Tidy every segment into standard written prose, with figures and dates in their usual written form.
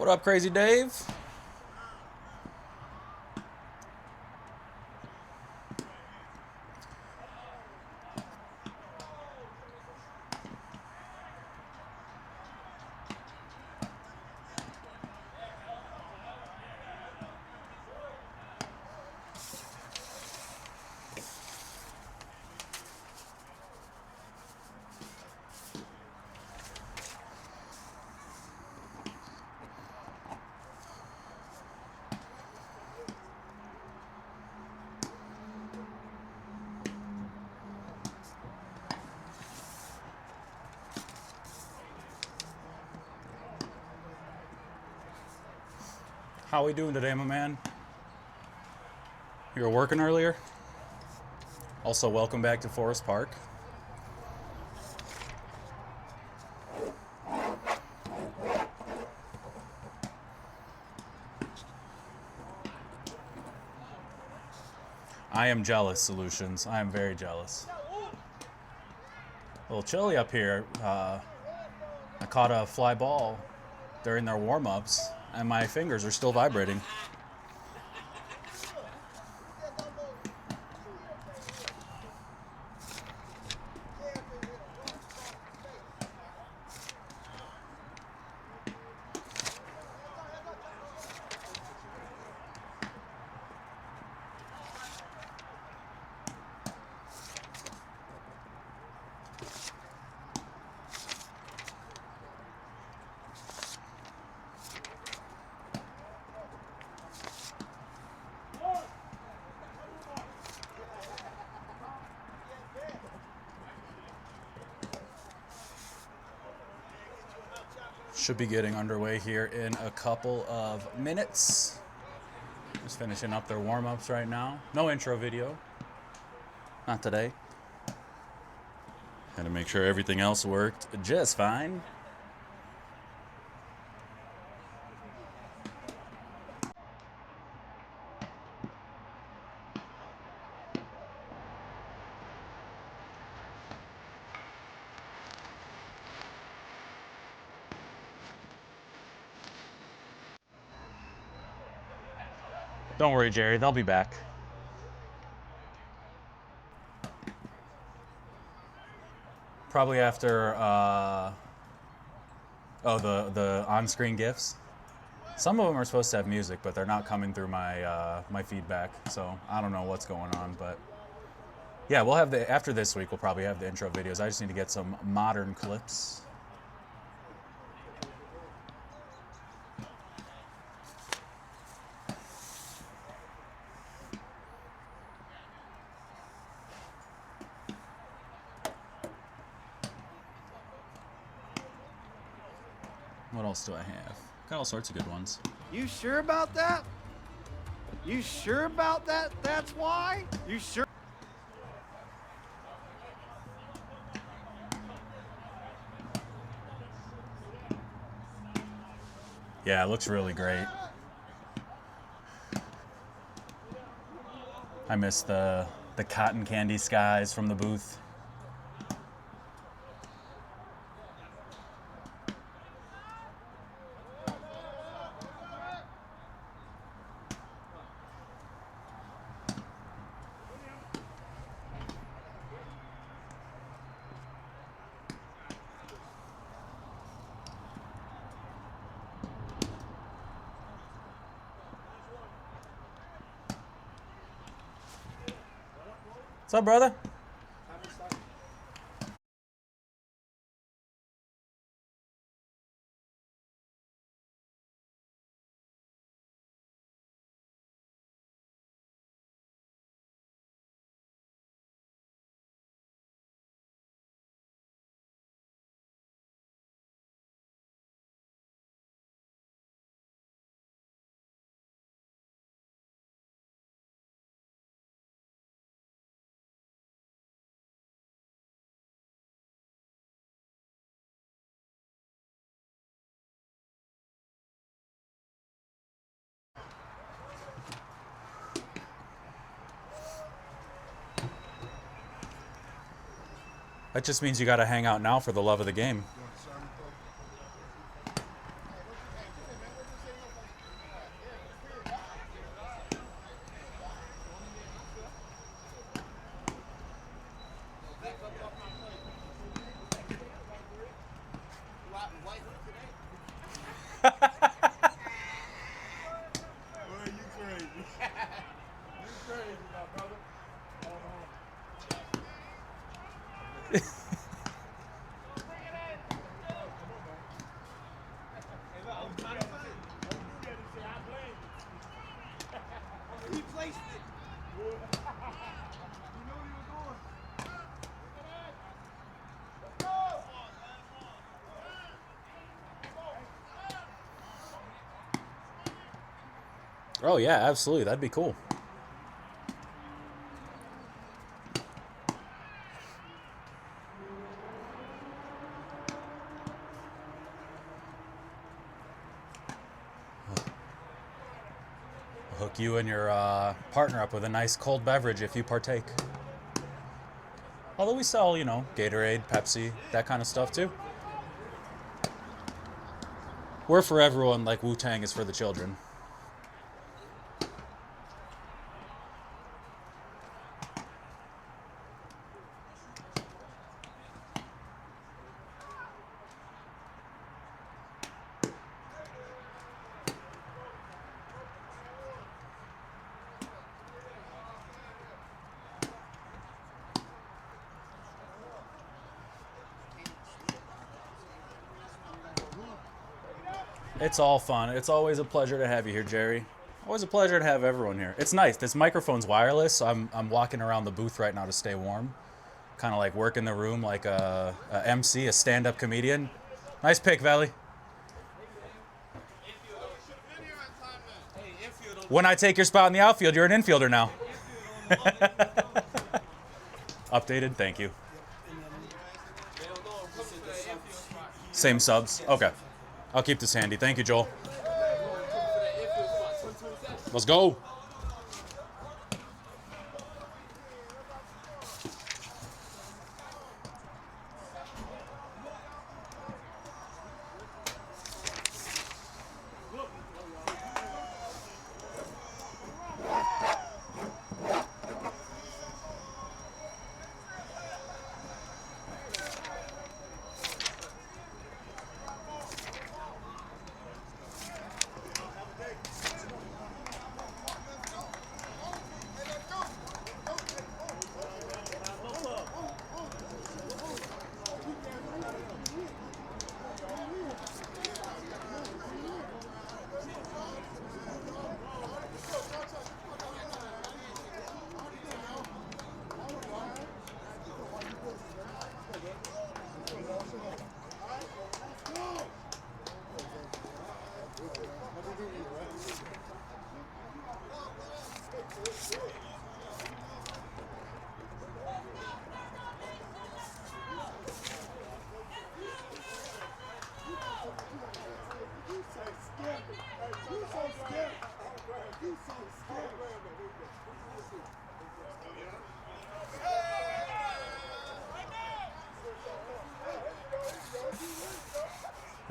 What up, Crazy Dave? How we doing today, my man? You were working earlier? Also, welcome back to Forest Park. I am jealous, Solutions. I am very jealous. A little chilly up here. I caught a fly ball during their warm-ups, and my fingers are still vibrating. Should be getting underway here in a couple of minutes. Just finishing up their warm-ups right now. No intro video. Not today. Had to make sure everything else worked just fine. Don't worry, Jerry. They'll be back. Probably after, the on-screen GIFs. Some of them are supposed to have music, but they're not coming through my feedback. So I don't know what's going on, but yeah, we'll have after this week, we'll probably have the intro videos. I just need to get some modern clips. What else do I have? Got all sorts of good ones. You sure about that? You sure about that? That's why? You sure? Yeah, it looks really great. I miss the cotton candy skies from the booth. What's up, brother? That just means you got to hang out now for the love of the game. Oh, yeah, absolutely. That'd be cool. Hook you and your partner up with a nice cold beverage if you partake. Although we sell, you know, Gatorade, Pepsi, that kind of stuff too. We're for everyone, like Wu-Tang is for the children. It's all fun. It's always a pleasure to have you here, Jerry. Always a pleasure to have everyone here. It's nice. This microphone's wireless, so I'm walking around the booth right now to stay warm. Kind of like working the room like a MC, a stand-up comedian. Nice pick, Valley. When I take your spot in the outfield, you're an infielder now. Updated, thank you. Same subs? Okay. I'll keep this handy. Thank you, Joel. Let's go.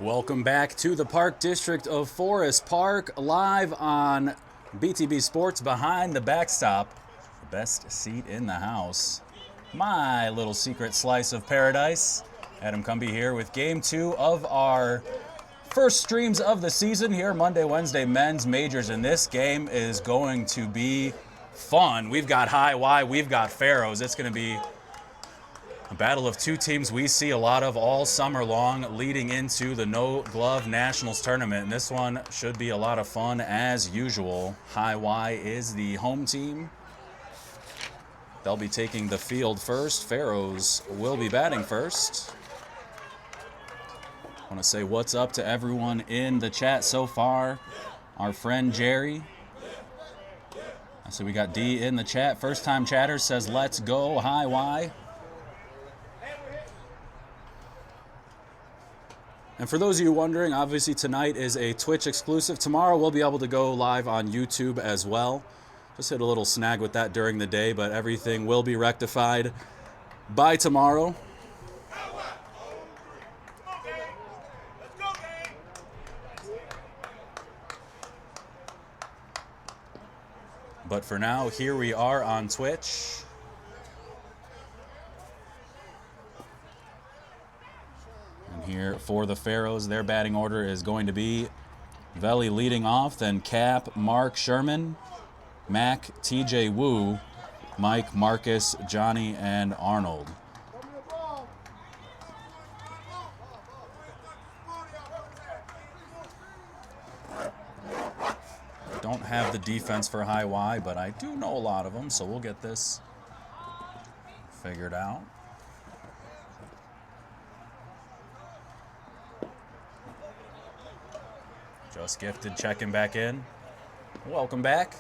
Welcome back to the Park District of Forest Park, live on BTB Sports behind the backstop. The best seat in the house. My little secret slice of paradise. Adam Cumby here with Game 2 of our first streams of the season here, Monday, Wednesday, men's majors, and this game is going to be fun. We've got High Y, we've got Pharaohs. It's going to be a battle of two teams we see a lot of all summer long leading into the No Glove Nationals tournament. And this one should be a lot of fun as usual. High Y is the home team. They'll be taking the field first. Pharaohs will be batting first. I want to say what's up to everyone in the chat so far. Our friend Jerry. So we got D in the chat. First time chatter says let's go High Y. And for those of you wondering, obviously tonight is a Twitch exclusive. Tomorrow we'll be able to go live on YouTube as well. Just hit a little snag with that during the day, but everything will be rectified by tomorrow. But for now, here we are on Twitch. And here for the Pharaohs, their batting order is going to be Veli leading off, then Cap, Mark, Sherman, Mac, TJ Wu, Mike, Marcus, Johnny, and Arnold. Don't have the defense for High Y, but I do know a lot of them, so we'll get this figured out. Just Gifted checking back in. Welcome back.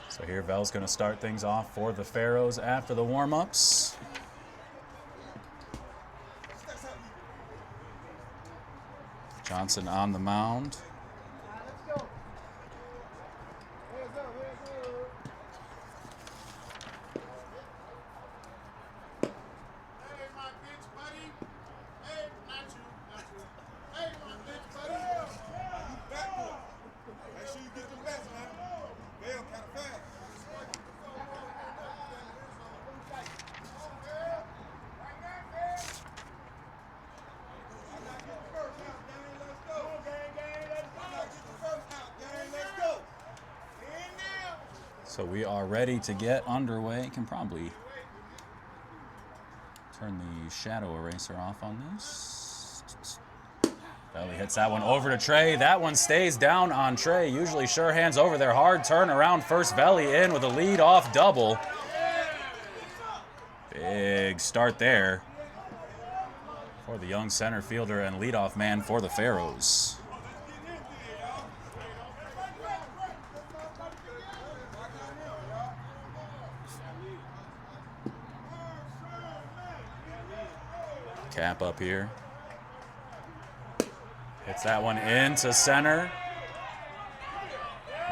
So here Vel's going to start things off for the Pharaohs after the warm-ups. Johnson on the mound. So we are ready to get underway. Can probably turn the shadow eraser off on this. Belly hits that one over to Trey. That one stays down on Trey. Usually sure hands over there. Hard turn around first. Belly in with a lead-off double. Big start there for the young center fielder and leadoff man for the Pharaohs. Cap up here. Hits that one into center.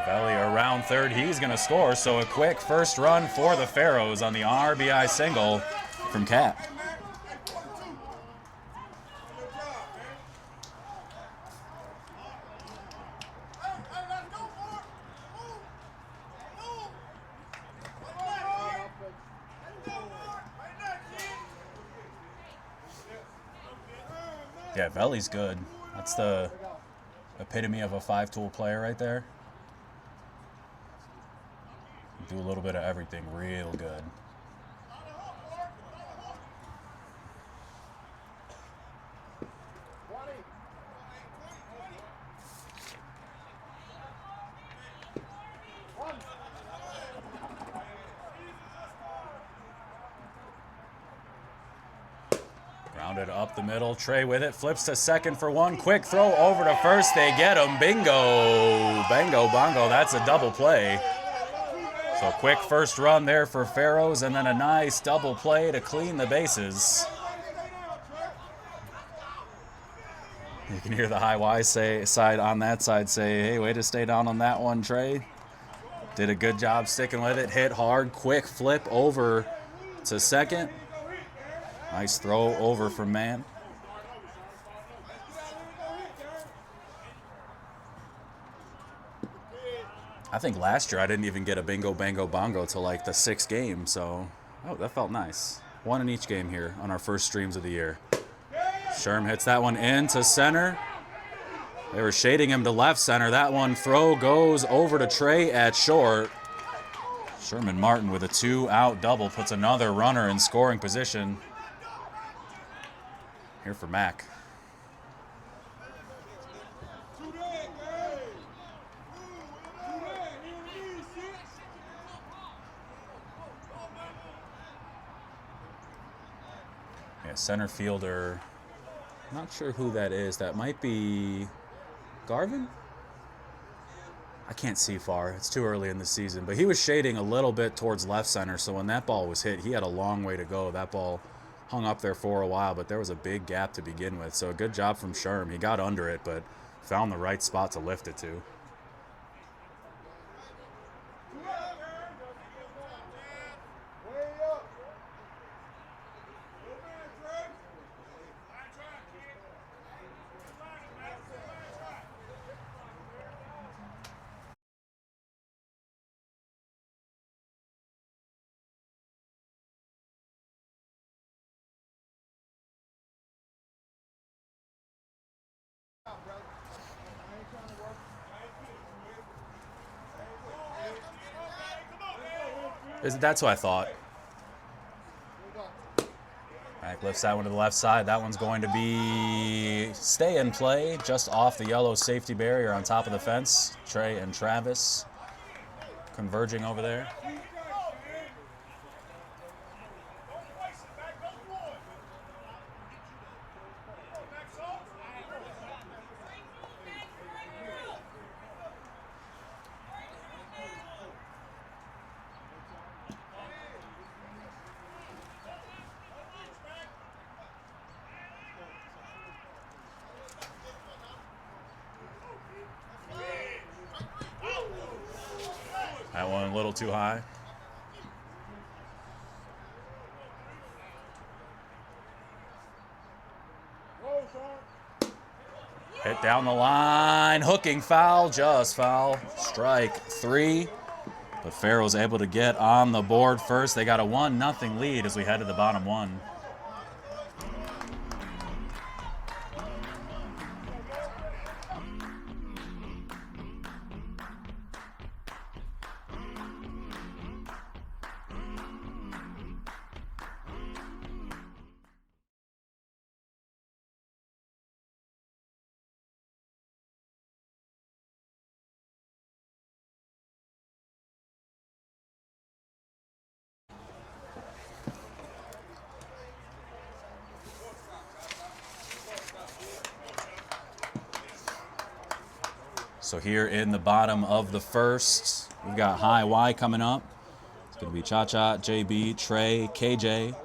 Belly around third. He's going to score. So a quick first run for the Pharaohs on the RBI single from Cap. Yeah, Veli's good. That's the epitome of a five-tool player right there. Do a little bit of everything real good. Grounded up the middle. Trey with it. Flips to second for one. Quick throw over to first. They get him. Bingo. Bango bongo. That's a double play. So quick first run there for Pharaohs, and then a nice double play to clean the bases. You can hear the high Y side on that side say, hey, way to stay down on that one, Trey. Did a good job sticking with it. Hit hard. Quick flip over to second. Nice throw over from Mann. I think last year I didn't even get a bingo, bango, bongo till like the 6th game. So, oh, that felt nice. One in each game here on our first streams of the year. Sherm hits that one into center. They were shading him to left center. That one throw goes over to Trey at short. Sherman Martin with a 2-out double puts another runner in scoring position. Here for Mac. Yeah, center fielder. Not sure who that is. That might be Garvin? I can't see far. It's too early in the season. But he was shading a little bit towards left center, so when that ball was hit, he had a long way to go. That ball hung up there for a while, but there was a big gap to begin with. So a good job from Sherm. He got under it, but found the right spot to lift it to. That's what I thought. Mac lifts that one to the left side. That one's going to be stay in play just off the yellow safety barrier on top of the fence. Trey and Travis converging over there. That one a little too high. Hit down the line, hooking foul, just foul. Strike 3. But Pharaohs able to get on the board first. They got a 1-0 lead as we head to the bottom 1. So here in the bottom of the first, we've got High Y coming up. It's going to be Cha-Cha, JB, Trey, KJ,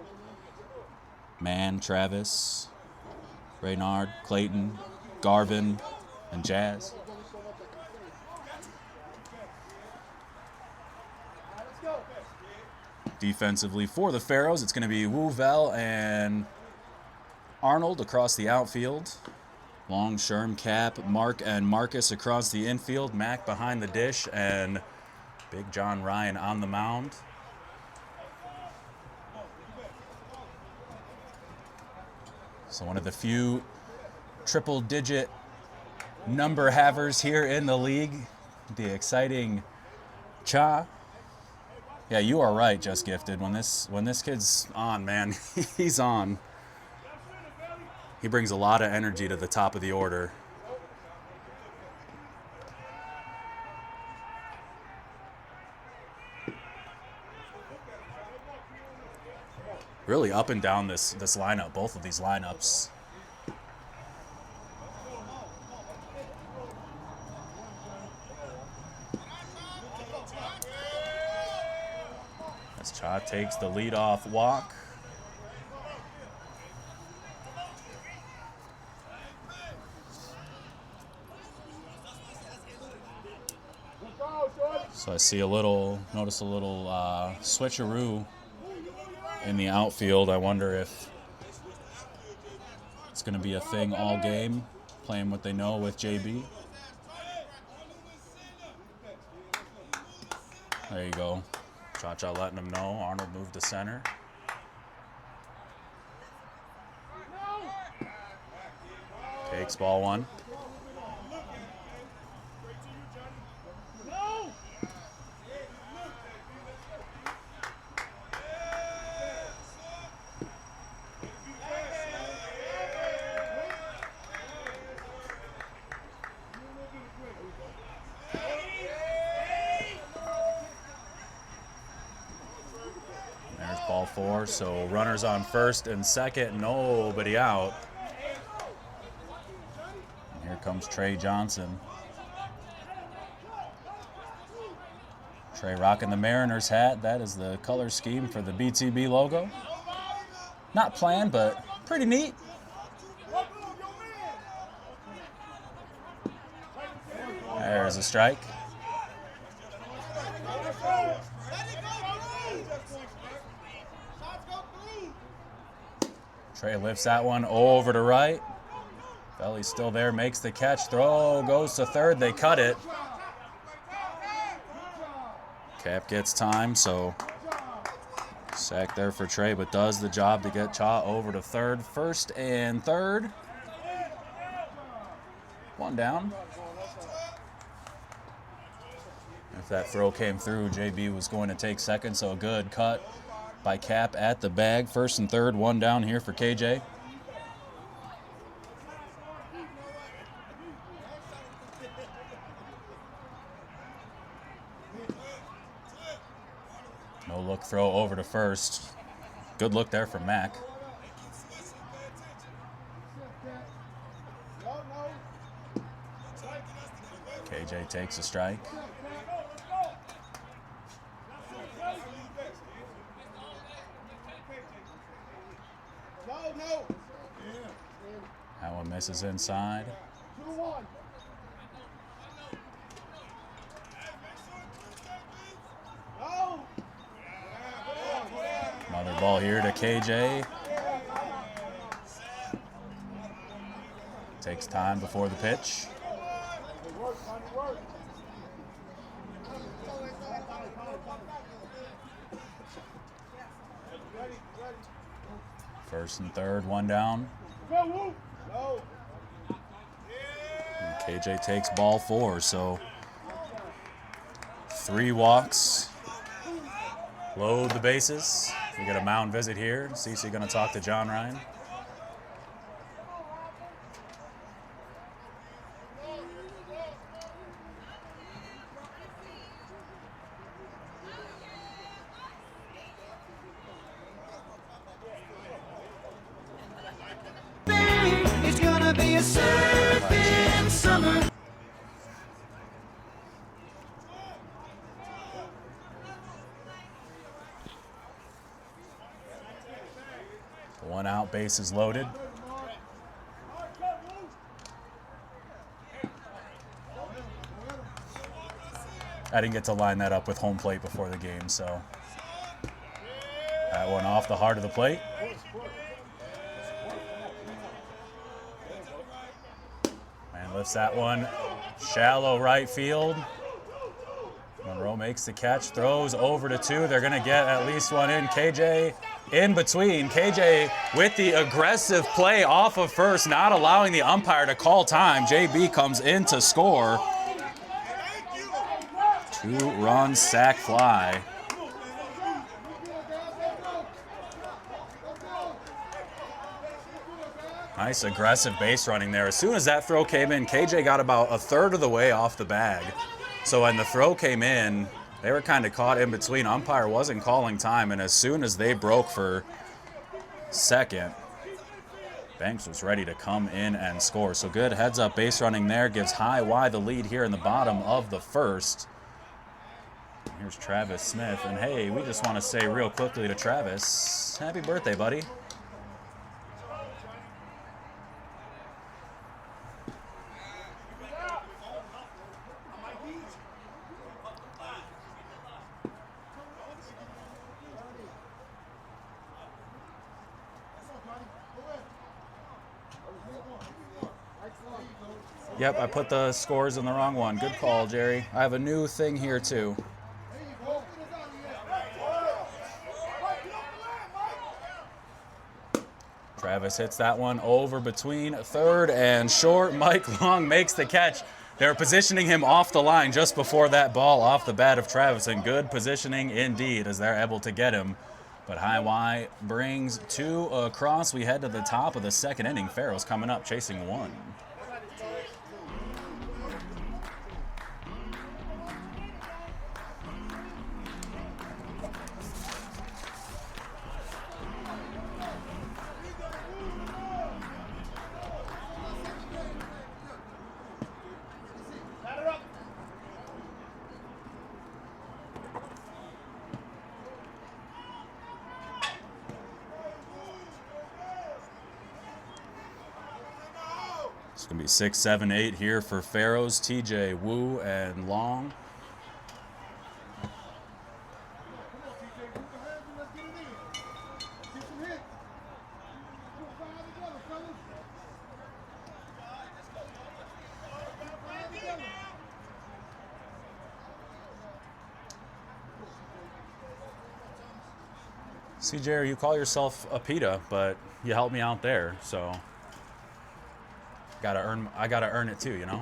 Man, Travis, Reynard, Clayton, Garvin, and Jazz. Defensively for the Pharaohs, it's going to be Woovell and Arnold across the outfield. Long, Sherm, Cap, Mark, and Marcus across the infield. Mac behind the dish, and Big John Ryan on the mound. So one of the few triple-digit number havers here in the league. The exciting Cha. Yeah, you are right, Just Gifted. When this kid's on, man, he's on. He brings a lot of energy to the top of the order. Really up and down this lineup, both of these lineups. As Cha takes the leadoff walk. So I see notice a little switcheroo in the outfield. I wonder if it's going to be a thing all game, playing what they know with JB. There you go. Cha-Cha letting him know. Arnold moved to center. Takes ball 1. Ball 4, so runners on first and second, nobody out. And here comes Trey Johnson. Trey rocking the Mariners hat. That is the color scheme for the BTB logo. Not planned, but pretty neat. There's a strike. Trey lifts that one over to right. Belly's still there, makes the catch. Throw goes to third. They cut it. Cap gets time, so sack there for Trey, but does the job to get Cha over to third. First and third. One down. If that throw came through, JB was going to take second, so a good cut by Cap at the bag. 1st and 3rd, 1 down here for KJ. No look throw over to first. Good look there from Mac. KJ takes a strike. That one misses inside. Another ball here to KJ. Takes time before the pitch. First and 3rd, 1 down. And KJ takes ball 4, so 3 walks. Load the bases. We get a mound visit here. CC going to talk to John Ryan. It's gonna be a surfing summer. One out, bases loaded. I didn't get to line that up with home plate before the game, so that one off the heart of the plate. Man lifts that one shallow right field. Monroe makes the catch, throws over to 2. They're going to get at least one in. KJ in between. KJ with the aggressive play off of first, not allowing the umpire to call time. JB comes in to score. 2-run sac fly. Nice aggressive base running there. As soon as that throw came in, KJ got about 1/3 of the way off the bag. So when the throw came in, they were kind of caught in between. Umpire wasn't calling time, and as soon as they broke for second, Banks was ready to come in and score. So good heads-up base running there. Gives High Y the lead here in the bottom of the 1st. Here's Travis Smith. And hey, we just want to say real quickly to Travis, happy birthday, buddy. Yep, I put the scores in the wrong one. Good call, Jerry. I have a new thing here, too. Travis hits that one over between 3rd and short. Mike Long makes the catch. They were positioning him off the line just before that ball off the bat of Travis, and good positioning indeed as they're able to get him. But High Y brings 2 across. We head to the top of the 2nd inning. Pharaohs coming up, chasing 1. It's going to be 6, 7, 8 here for Pharaohs, TJ, Wu, and Long. See, Jerry, you call yourself a PETA, but you helped me out there, so I gotta earn it too, you know?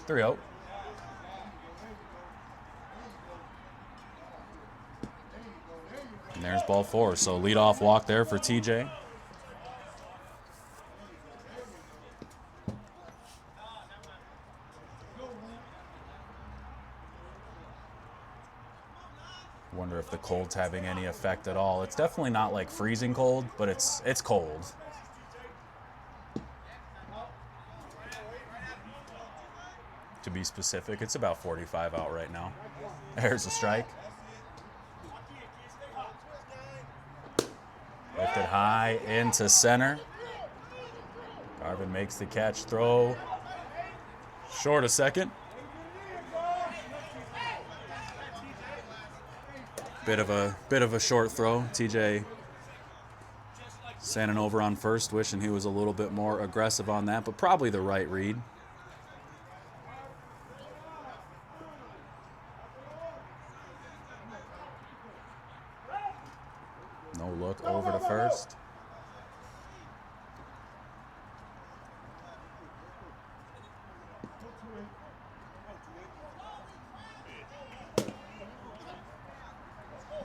3-0. And there's ball 4. So leadoff walk there for TJ. Wonder if the cold's having any effect at all. It's definitely not like freezing cold, but it's cold. To be specific, it's about 45 out right now. There's a strike. Lifted high into center. Garvin makes the catch, throw short a second. Bit of a short throw. TJ standing over on first, wishing he was a little bit more aggressive on that, but probably the right read. No look over to first.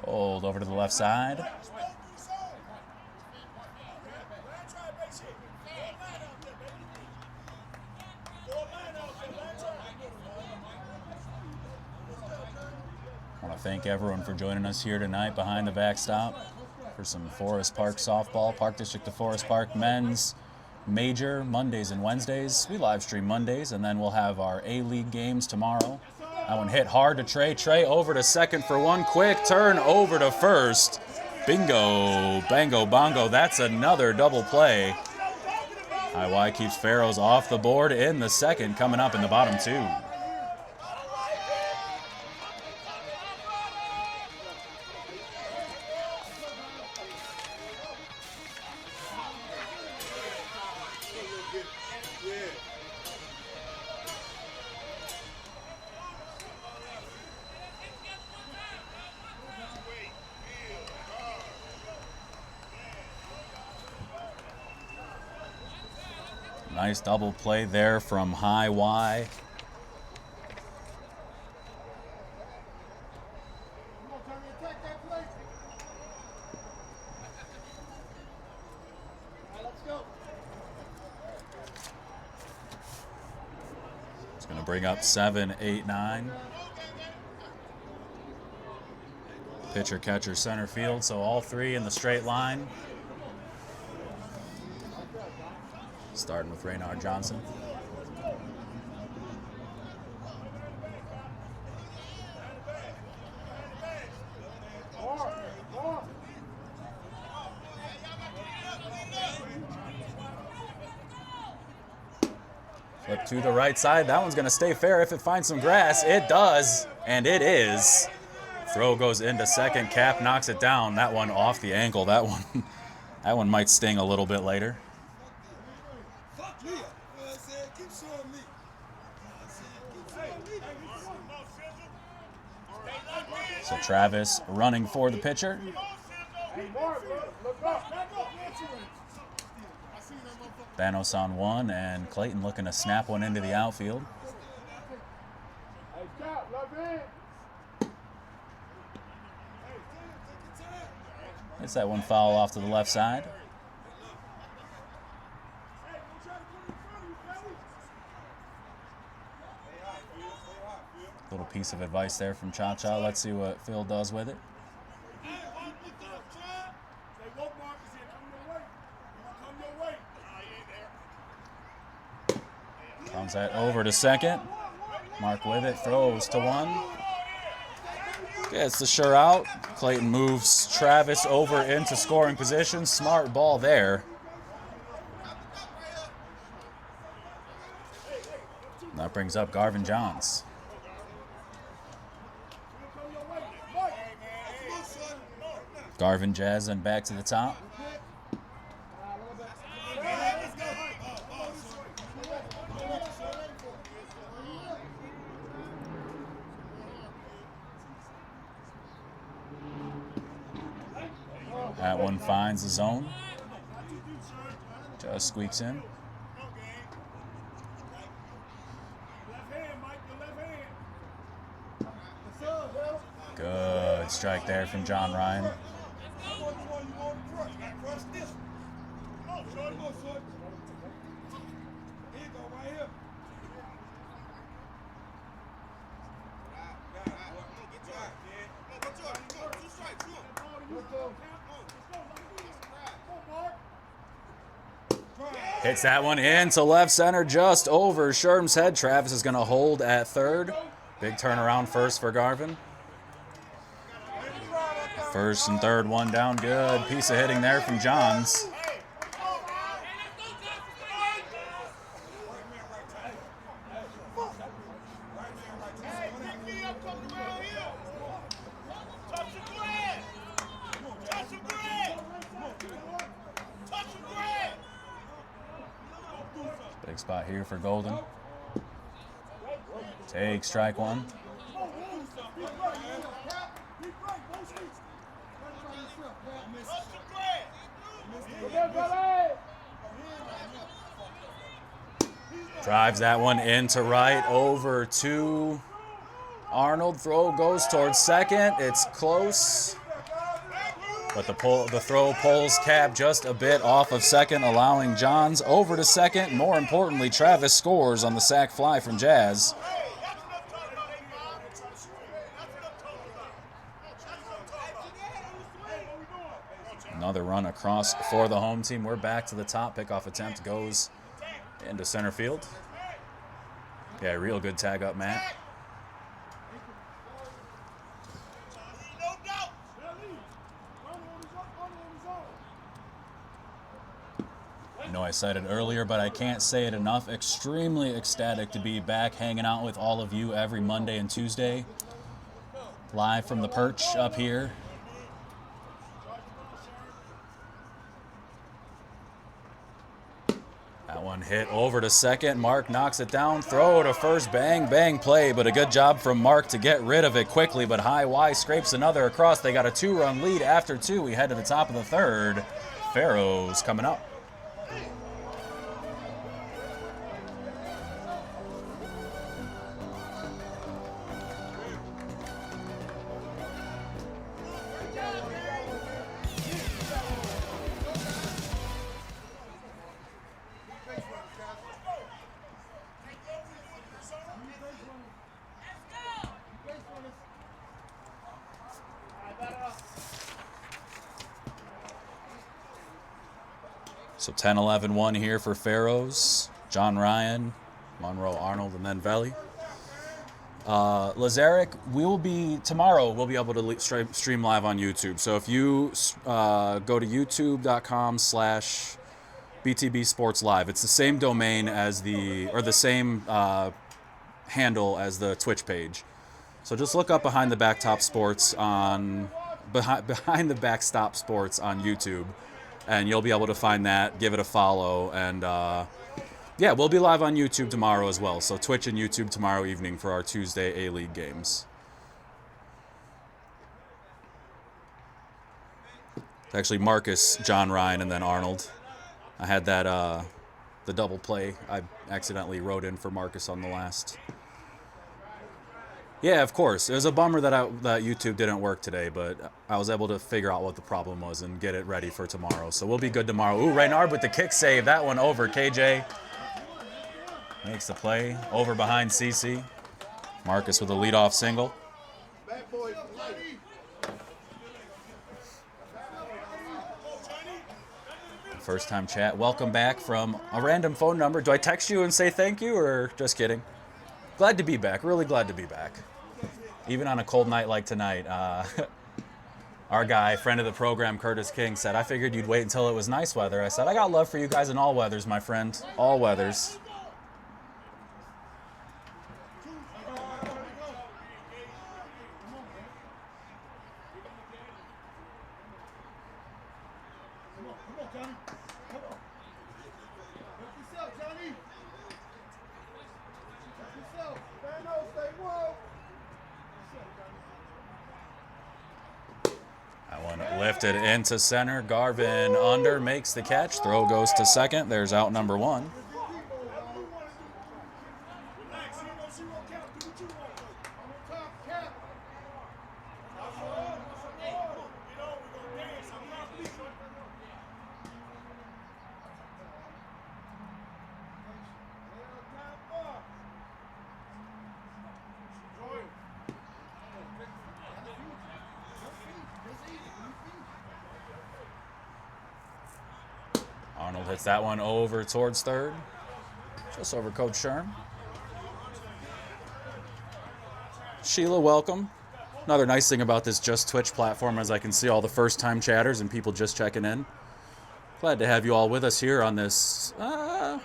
Hold over to the left side. I want to thank everyone for joining us here tonight behind the backstop for some Forest Park softball. Park District to Forest Park men's major Mondays and Wednesdays. We live stream Mondays, and then we'll have our A-League games tomorrow. That one hit hard to Trey. Trey over to second for one. Quick turn over to first. Bingo, bango, bongo. That's another double play. High Y keeps Pharaohs off the board in the second, coming up in the bottom 2. Nice double play there from High Y. It's going to bring up 7, 8, 9. Pitcher, catcher, center field, so all 3 in the straight line. Starting with Raynard Johnson. Flip to the right side. That one's going to stay fair if it finds some grass. It does, and it is. Throw goes into second. Cap knocks it down. That one off the ankle. That one might sting a little bit later. So Travis running for the pitcher. Thanos on one, and Clayton looking to snap one into the outfield. Gets that one foul off to the left side. Little piece of advice there from Cha-Cha. Let's see what Phil does with it. Comes that over to second. Mark with it, throws to one. Gets the sure out. Clayton moves Travis over into scoring position. Smart ball there. And that brings up Garvin Johns. Garvin Jazz and back to the top. That one finds the zone. Just squeaks in. Good strike there from John Ryan. Hits that one into left center, just over Sherm's head. Travis is going to hold at third. Big turnaround first for Garvin. First and third, one down. Good piece of hitting there from Johns. Big spot here for Golden. Take strike one. Drives that one into right, over to Arnold. Throw goes towards second. It's close, but the throw pulls Cap just a bit off of second, allowing Johns over to second. More importantly, Travis scores on the sac fly from Jazz. Another run across for the home team. We're back to the top. Pickoff attempt goes into center field. Yeah, real good tag up, Matt. I know I said it earlier, but I can't say it enough. Extremely ecstatic to be back hanging out with all of you every Monday and Tuesday. Live from the perch up here. That one hit over to second. Mark knocks it down. Throw to first. Bang, bang play. But a good job from Mark to get rid of it quickly. But High Y scrapes another across. They got a 2-run lead after 2. We head to the top of the third. Pharaohs coming up. So 10-11-1 here for Pharaohs. John Ryan, Monroe, Arnold, and then Veli. Lazaric, tomorrow we'll be able to stream live on YouTube. So if you go to youtube.com/BTB Sports Live, it's the same domain as the same handle as the Twitch page. So just look up Behind the Backstop Sports on YouTube. And you'll be able to find that, give it a follow, and yeah, we'll be live on YouTube tomorrow as well. So Twitch and YouTube tomorrow evening for our Tuesday A-League games. It's actually Marcus, John Ryan, and then Arnold. I had that the double play I accidentally wrote in for Marcus on the last. Yeah, of course. It was a bummer that YouTube didn't work today, but I was able to figure out what the problem was and get it ready for tomorrow. So we'll be good tomorrow. Ooh, Reynard with the kick save. That one over. KJ makes the play. Over behind CC. Marcus with a leadoff single. First time chat. Welcome back from a random phone number. Do I text you and say thank you, or just kidding? Glad to be back. Really glad to be back. Even on a cold night like tonight. Our guy, friend of the program, Curtis King, said, I figured you'd wait until it was nice weather. I said, I got love for you guys in all weathers, my friend. All weathers. Lifted into center. Garvin under, makes the catch. Throw goes to second. There's out number one. hits that one over towards third. Just over Coach Sherm. Sheila, welcome. Another nice thing about this Just Twitch platform is I can see all the first-time chatters and people just checking in. Glad to have you all with us here on this,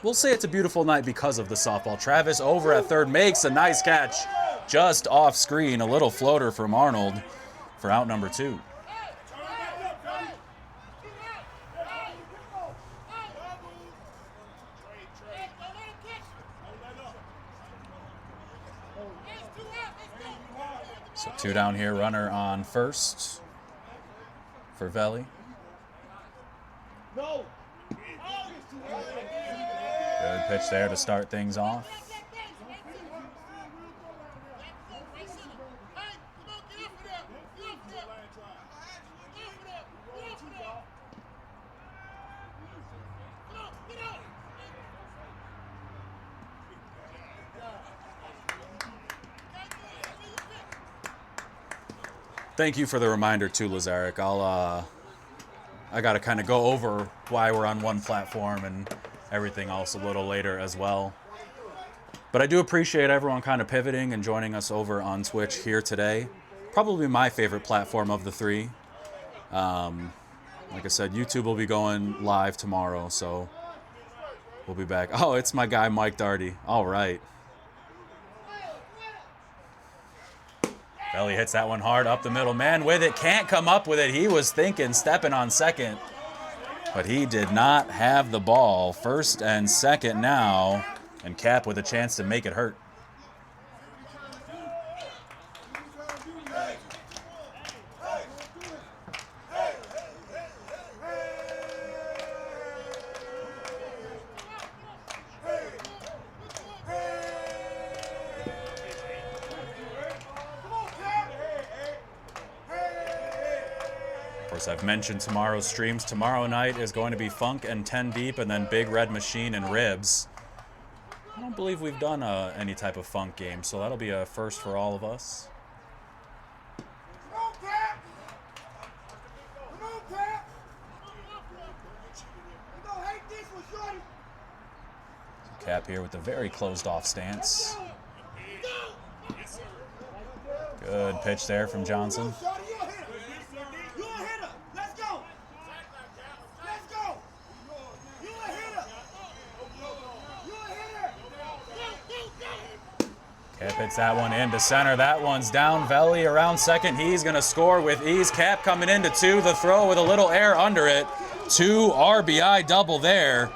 we'll say it's a beautiful night because of the softball. Travis over at third makes a nice catch just off screen. A little floater from Arnold for out number 2. So 2 down here, runner on first for Veli. Good pitch there to start things off. Thank you for the reminder too, Lazaric. I got to kind of go over why we're on one platform and everything else a little later as well. But I do appreciate everyone kind of pivoting and joining us over on Twitch here today. Probably my favorite platform of the 3. Like I said, YouTube will be going live tomorrow, so we'll be back. Oh, it's my guy Mike Darty. All right. Veli hits that one hard up the middle. Man with it, can't come up with it. He was thinking stepping on second, but he did not have the ball. First and second now, and Cap with a chance to make it hurt. I've mentioned tomorrow's streams. Tomorrow night is going to be Funk and 10 Deep, and then Big Red Machine and Ribs. I don't believe we've done any type of Funk game, so that'll be a first for all of us. Cap here with a very closed off stance. Good pitch there from Johnson. Cap hits that one into center. That one's down. Veli around second. He's going to score with ease. Cap coming into 2. The throw with a little air under it. 2 RBI double there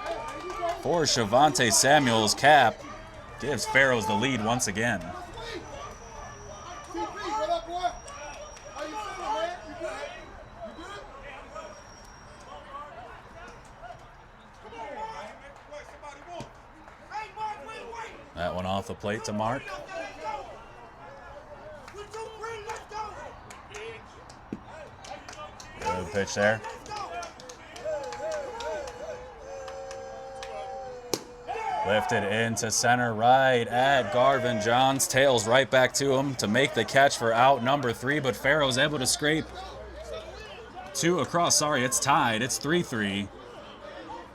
for Shavante Samuels. Cap gives Pharaohs the lead once again. That one off the plate to Mark. Good pitch there. Lifted into center right at Garvin Johns. Tails right back to him to make the catch for out number 3, but Pharaohs able to scrape 2 across. Sorry, it's tied. It's 3-3.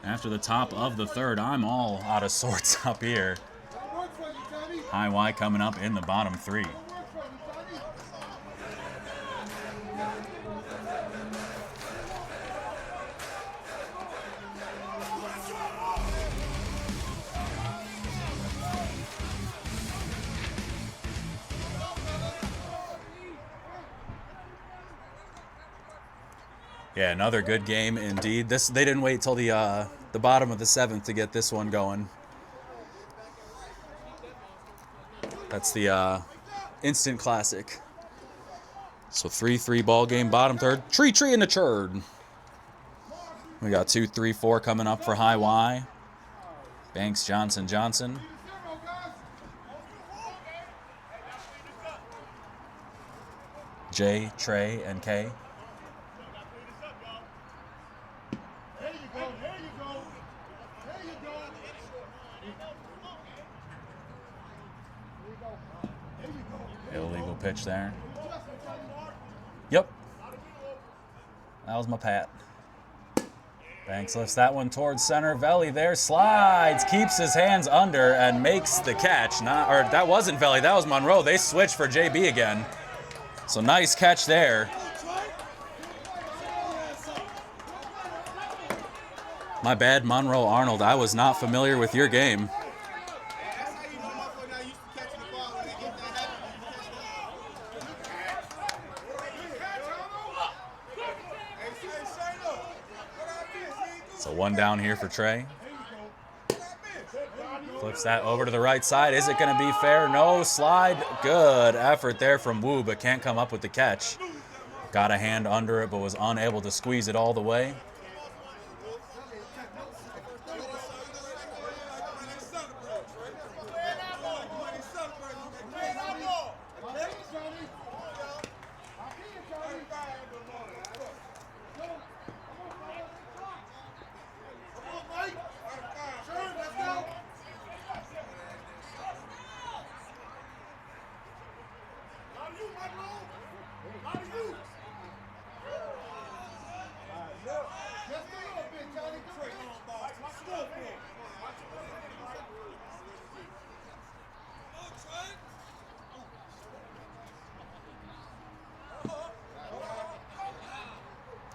After the top of the 3rd, I'm all out of sorts up here. High Y coming up in the bottom 3. Yeah, another good game indeed. They didn't wait till the bottom of the 7th to get this one going. That's the instant classic. So 3-3 ball game, bottom 3rd. Tree in the churd. We got 2, 3, 4 coming up for High Y. Banks, Johnson. J, Trey, and K. Illegal pitch there. Yep. That was my pat. Banks lifts that one towards center. Veli there, slides, keeps his hands under, and makes the catch. Or that wasn't Veli, that was Monroe. They switched for JB again. So nice catch there. My bad, Monroe Arnold. I was not familiar with your game. So one down here for Trey. Flips that over to the right side. Is it going to be fair? No. Slide. Good effort there from Wu, but can't come up with the catch. Got a hand under it, but was unable to squeeze it all the way.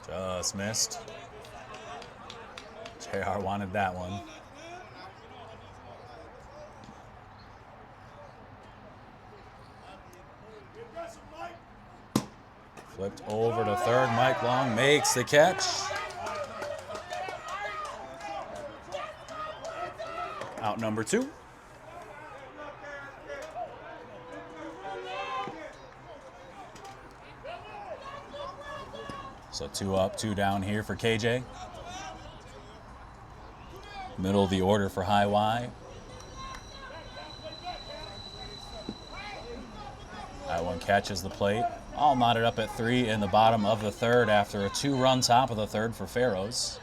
Just missed. JR wanted that one. Flipped over to third. Mike Long makes the catch. Out number 2. So 2 up, 2 down here for KJ. Middle of the order for High Y. That one catches the plate. All knotted up at 3 in the bottom of the third after a 2-run top of the third for Pharaohs.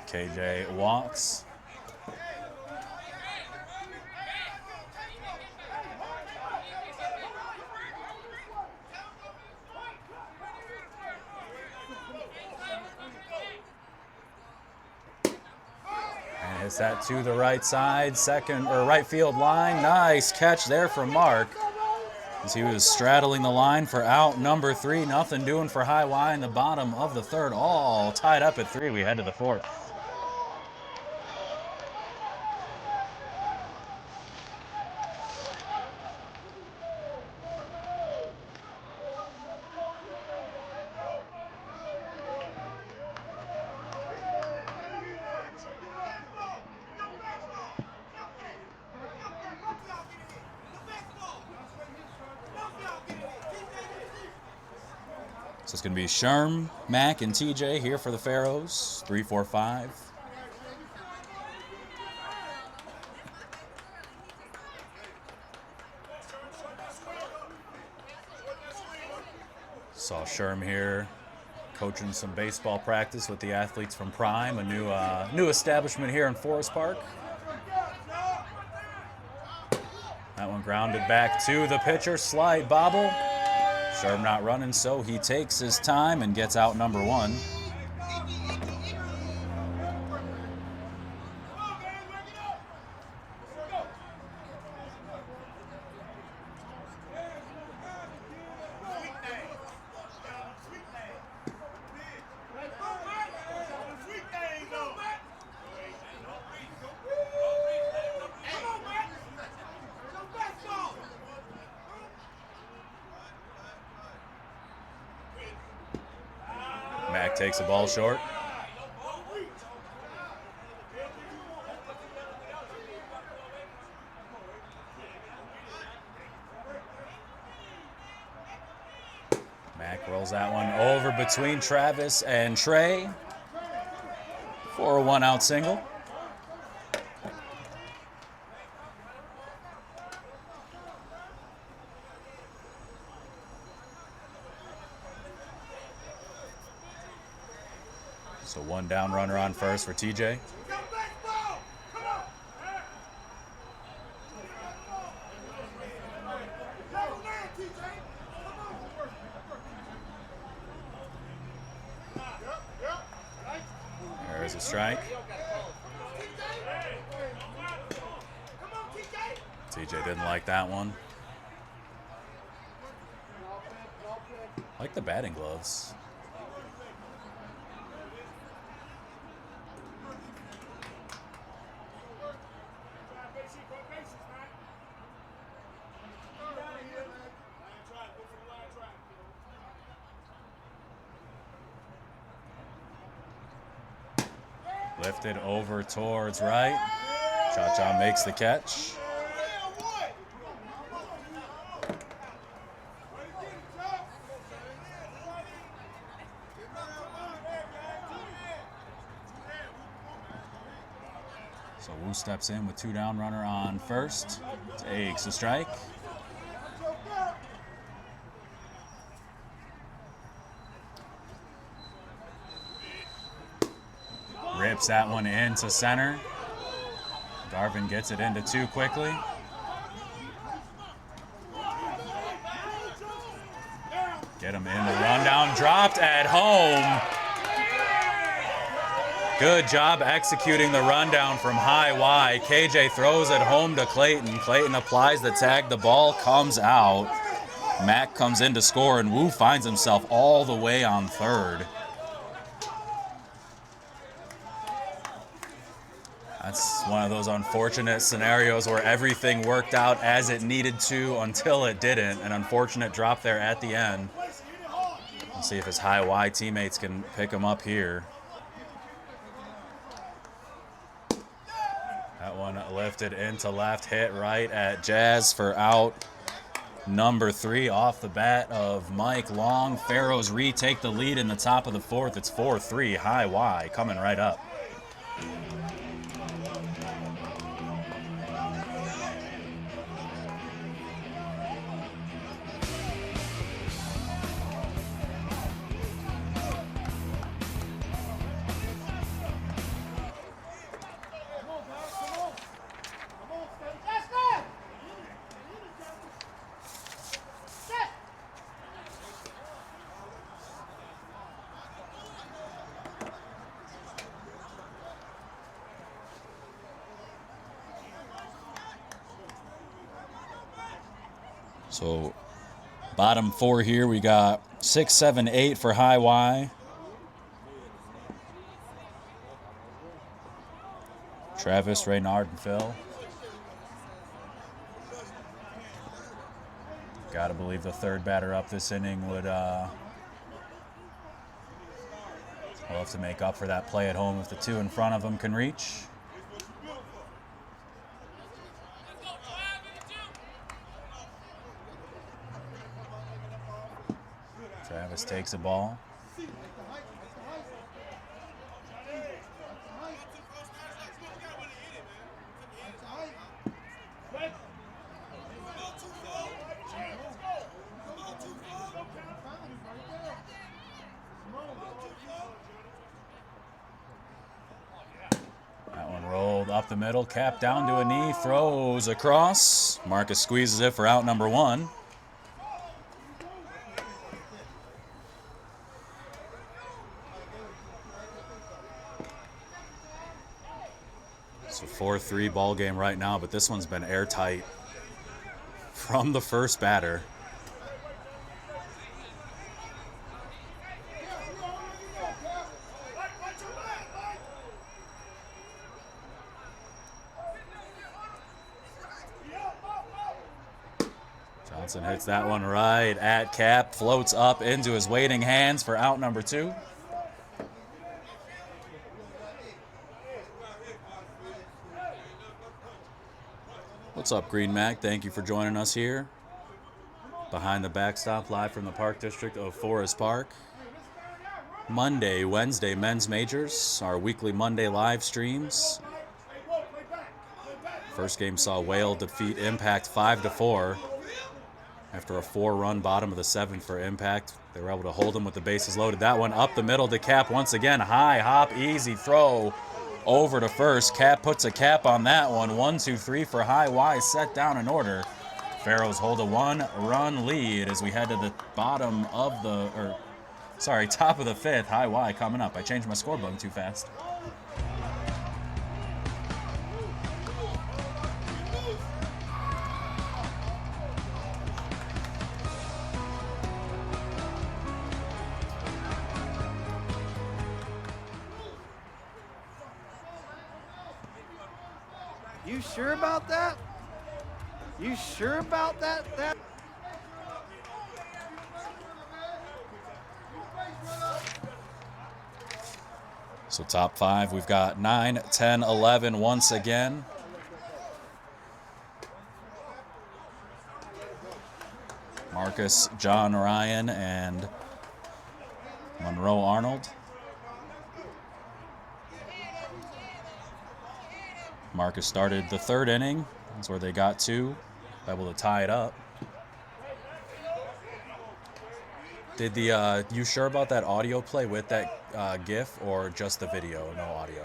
KJ walks. And hits that to the right side, right field line. Nice catch there from Mark, as he was straddling the line for out number 3. Nothing doing for High Y in the bottom of the third. All tied up at 3. We head to the 4th. So it's going to be Sherm, Mac, and TJ here for the Pharaohs. 3, 4, 5. Saw Sherm here coaching some baseball practice with the athletes from Prime, a new establishment here in Forest Park. That one grounded back to the pitcher. Slide bobble. Sherm not running, so he takes his time and gets out number 1. Mac takes the ball short. Mac rolls that one over between Travis and Trey for a 1-out single. 1 down runner on first for TJ. There's a strike. TJ didn't like that one. Like the batting gloves. Lifted over towards right. Cha-Cha makes the catch. So Wu steps in with 2 down runner on first. Takes a strike. Rips that one into center. Garvin gets it into 2 quickly. Get him in the rundown. Dropped at home. Good job executing the rundown from high Y. KJ throws it home to Clayton. Clayton applies the tag. The ball comes out. Mack comes in to score, and Wu finds himself all the way on third. That's one of those unfortunate scenarios where everything worked out as it needed to until it didn't. An unfortunate drop there at the end. We'll see if his high Y teammates can pick him up here. That one lifted into left, hit right at Jazz for out number 3 off the bat of Mike Long. Pharaohs retake the lead in the top of the 4th. It's 4-3, high Y coming right up. So bottom 4 here, we got 6, 7, 8 for high Y. Travis, Reynard, and Phil. Gotta believe the 3rd batter up this inning would will have to make up for that play at home if the 2 in front of him can reach. Travis takes a ball. That one rolled up the middle, cap down to a knee, throws across. Marcus squeezes it for out number 1. It's a 4-3 ball game right now, but this one's been airtight from the first batter. Johnson hits that one right at cap, floats up into his waiting hands for out number 2. What's up, Green Mac? Thank you for joining us here. Behind the Backstop, live from the Park District of Forest Park. Monday, Wednesday men's majors, our weekly Monday live streams. First game saw Whale defeat Impact 5-4. After a 4-run bottom of the 7th for Impact, they were able to hold him with the bases loaded. That one up the middle to Cap once again. High hop, easy throw over to first. Cap puts a cap on that one. 1-2-3 for High Y, set down in order. Pharaohs hold a 1-run lead as we head to the bottom of the, top of the 5th. High Y coming up. I changed my score button too fast. You sure about that? You sure about that? So top 5, we've got 9, 10, 11 once again. Marcus, John Ryan, and Monroe Arnold. Marcus started the 3rd inning. That's where they got to, able to tie it up. Did the you sure about that audio play with that GIF or just the video, no audio?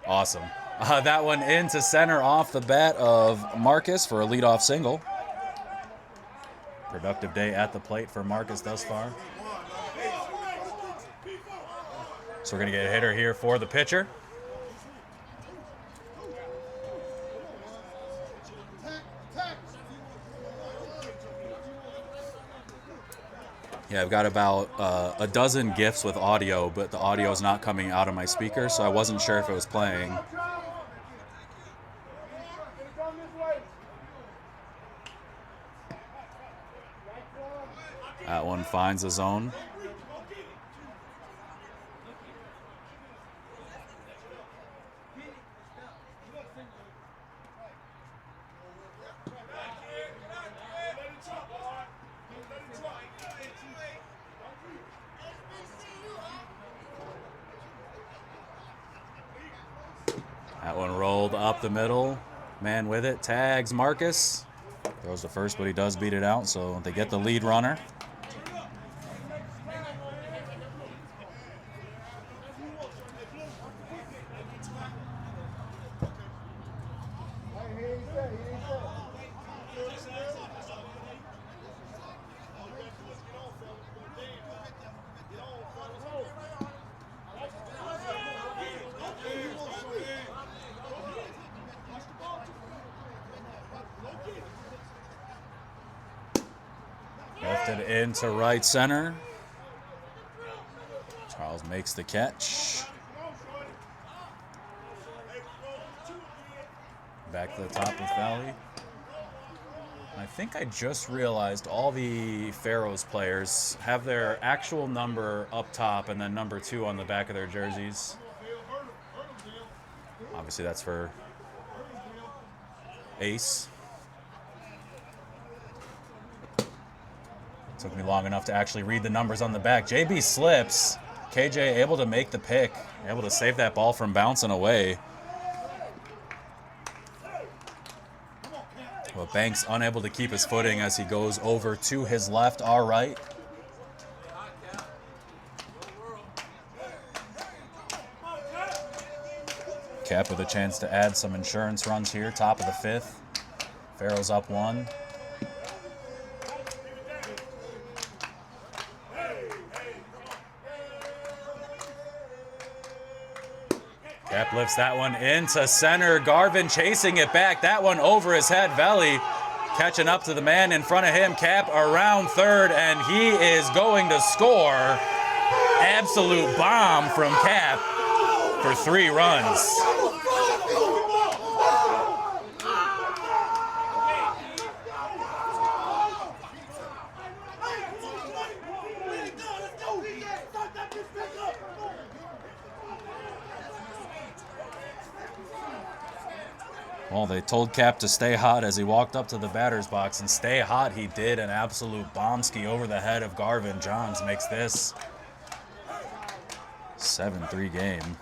Awesome. That one into center off the bat of Marcus for a leadoff single. Productive day at the plate for Marcus thus far. So we're going to get a hitter here for the pitcher. Yeah, I've got about a dozen GIFs with audio, but the audio is not coming out of my speaker, so I wasn't sure if it was playing. That one finds a zone. That one rolled up the middle. Man with it. Tags Marcus. Throws to first, but he does beat it out, so they get the lead runner. Lifted into right center. Charles makes the catch. Back to the top of Valley. I think I just realized all the Pharaohs players have their actual number up top and then number 2 on the back of their jerseys. Obviously that's for Ace. Took me long enough to actually read the numbers on the back. JB slips. KJ able to make the pick. Able to save that ball from bouncing away. But Banks unable to keep his footing as he goes over to his left, our right. Cap with a chance to add some insurance runs here. Top of the 5th. Pharaohs up 1. Cap lifts that one into center. Garvin chasing it back. That one over his head. Valley catching up to the man in front of him. Cap around third, and he is going to score. Absolute bomb from Cap for 3 runs. Well, they told Cap to stay hot as he walked up to the batter's box, and stay hot he did. An absolute bombski over the head of Garvin. Johns makes this 7-3 game.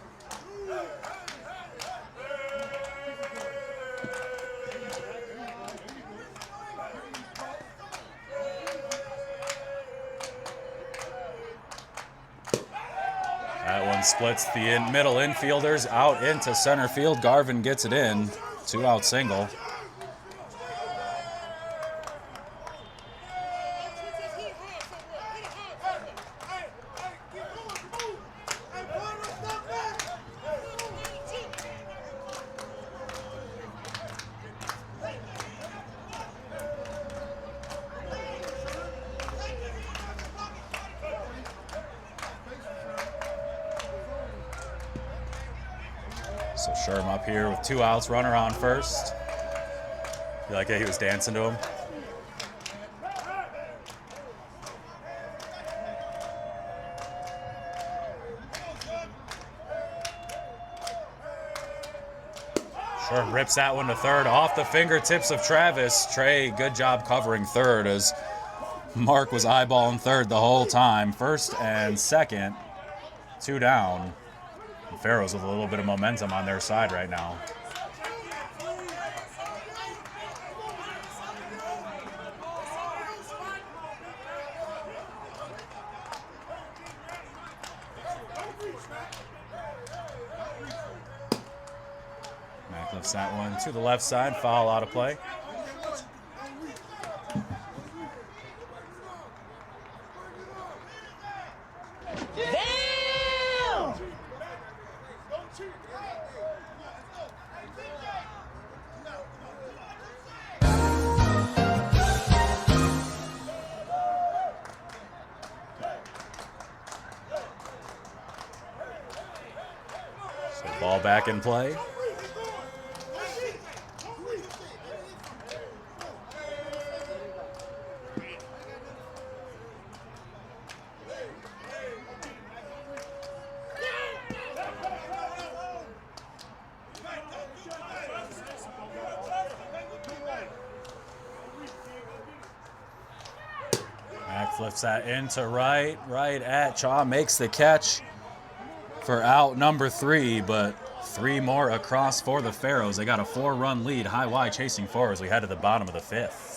That one splits the middle infielders out into center field. Garvin gets it in. 2-out single. So Sherm up here with 2 outs, runner on first. You like it? He was dancing to him. Sherm rips that one to third off the fingertips of Travis. Trey, good job covering third as Mark was eyeballing third the whole time. First and second, 2 down. Pharaohs with a little bit of momentum on their side right now. Mac lifts that one to the left side, foul out of play. Ball back in play. Mac flips that into right at Chaw, makes the catch for out number 3, but 3 more across for the Pharaohs. They got a 4-run lead, high Y chasing forward as we head to the bottom of the 5th.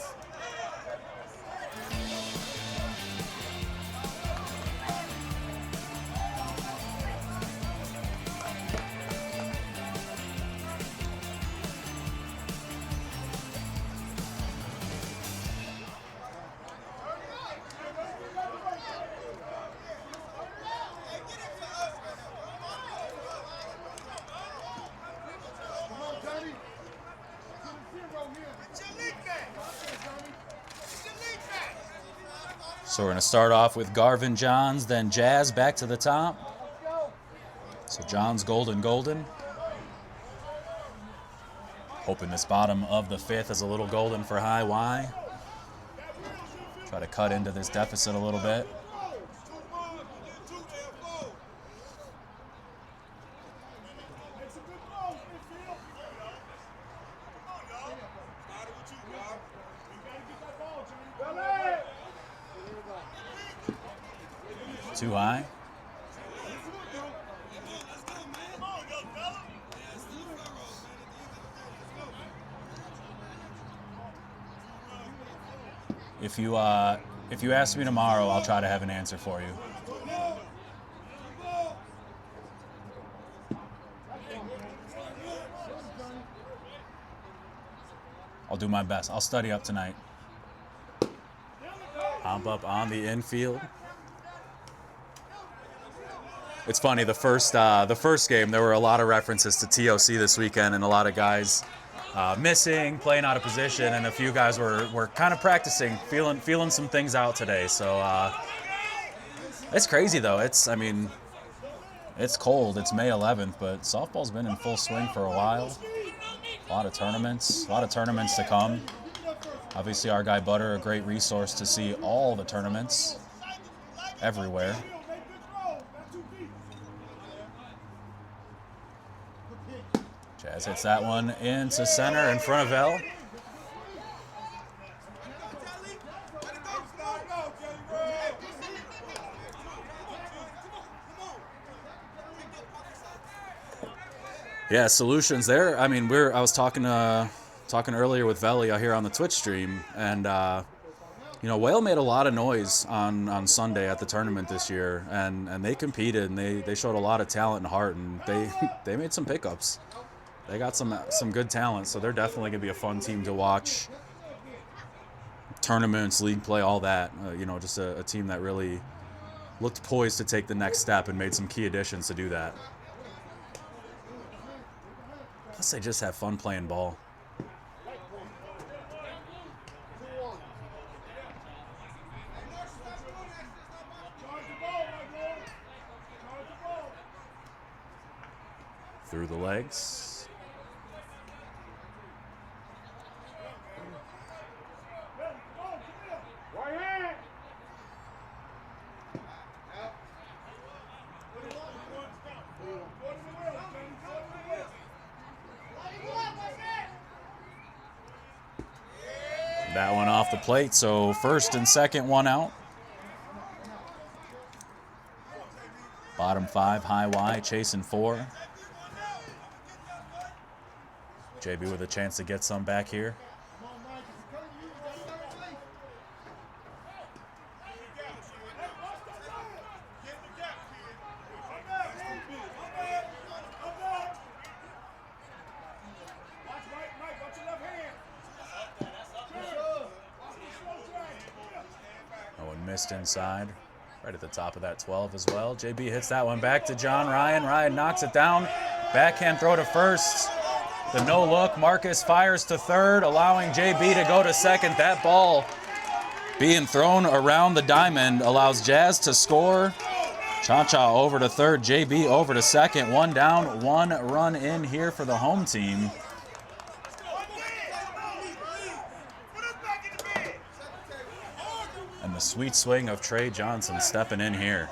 So we're going to start off with Garvin Johns, then Jazz back to the top. So Johns golden. Hoping this bottom of the 5th is a little golden for high Y. Try to cut into this deficit a little bit. Too high. If you ask me tomorrow, I'll try to have an answer for you. I'll do my best. I'll study up tonight. Hop up on the infield. It's funny, the first game, there were a lot of references to TOC this weekend and a lot of guys missing, playing out of position, and a few guys were kind of practicing, feeling some things out today. So it's crazy though. It's cold. It's May 11th, but softball's been in full swing for a while. A lot of tournaments to come. Obviously, our guy Butter, a great resource to see all the tournaments everywhere. Jazz hits that one into center in front of L. Yeah, solutions there. I mean, I was talking earlier with Veli here on the Twitch stream, and You know, Whale made a lot of noise on Sunday at the tournament this year, and they competed, and they showed a lot of talent and heart, and they made some pickups. They got some good talent, so they're definitely going to be a fun team to watch. Tournaments, league play, all that. You know, just a team that really looked poised to take the next step and made some key additions to do that. Plus, they just have fun playing ball. Through the legs. That one off the plate, so first and second, one out. Bottom 5, high Y, chasing 4. JB with a chance to get some back here. Missed inside, right at the top of that 12 as well. JB hits that one back to John Ryan. Ryan knocks it down. Backhand throw to first. The no look. Marcus fires to third, allowing JB to go to second. That ball being thrown around the diamond allows Jazz to score. Cha-Cha over to third. JB over to second. One down, 1 run in here for the home team. And the sweet swing of Trey Johnson stepping in here.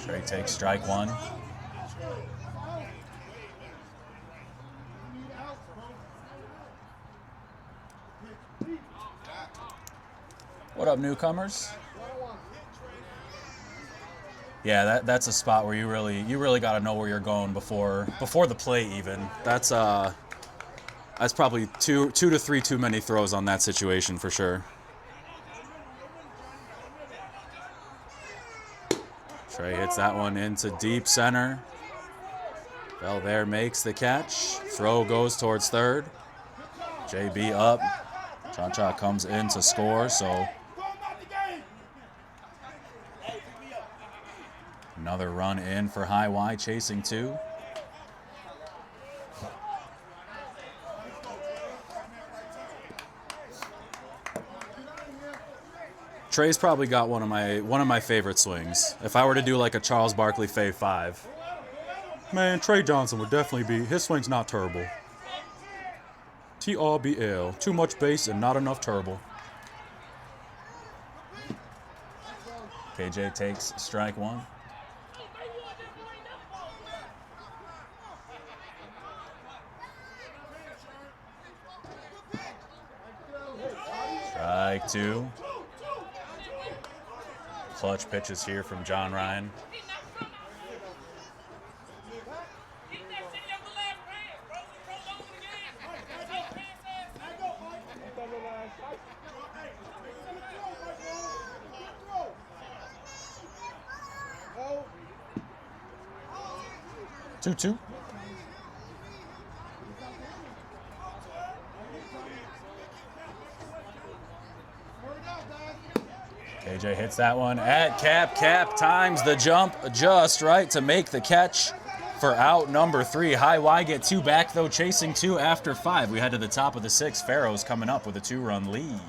Trey takes strike 1. What up, newcomers? Yeah, that's a spot where you really got to know where you're going before the play even. That's probably two to three too many throws on that situation for sure. Trey hits that one into deep center. Bell there makes the catch. Throw goes towards third. JB up. Cha-Cha comes in to score, so another run in for High Y, chasing 2. Trey's probably got one of my favorite swings. If I were to do like a Charles Barkley fave 5, man, Trey Johnson would definitely be. His swing's not turbo. TRBL, too much bass and not enough turbo. KJ takes strike 1. Strike 2. Clutch pitches here from John Ryan. Two. KJ hits that one at cap, times the jump just right to make the catch for out number 3. High Y get 2 back though, chasing 2 after 5. We head to the top of the 6th. Pharaohs coming up with a 2-run lead.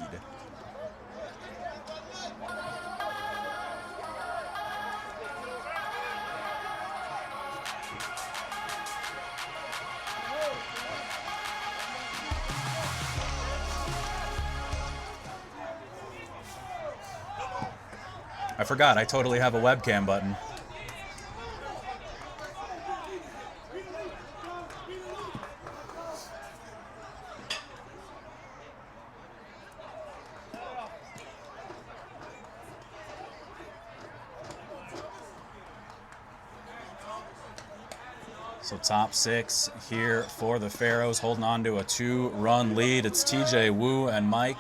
I forgot, I totally have a webcam button. So top 6 here for the Pharaohs, holding on to a 2-run lead. It's TJ, Wu, and Mike.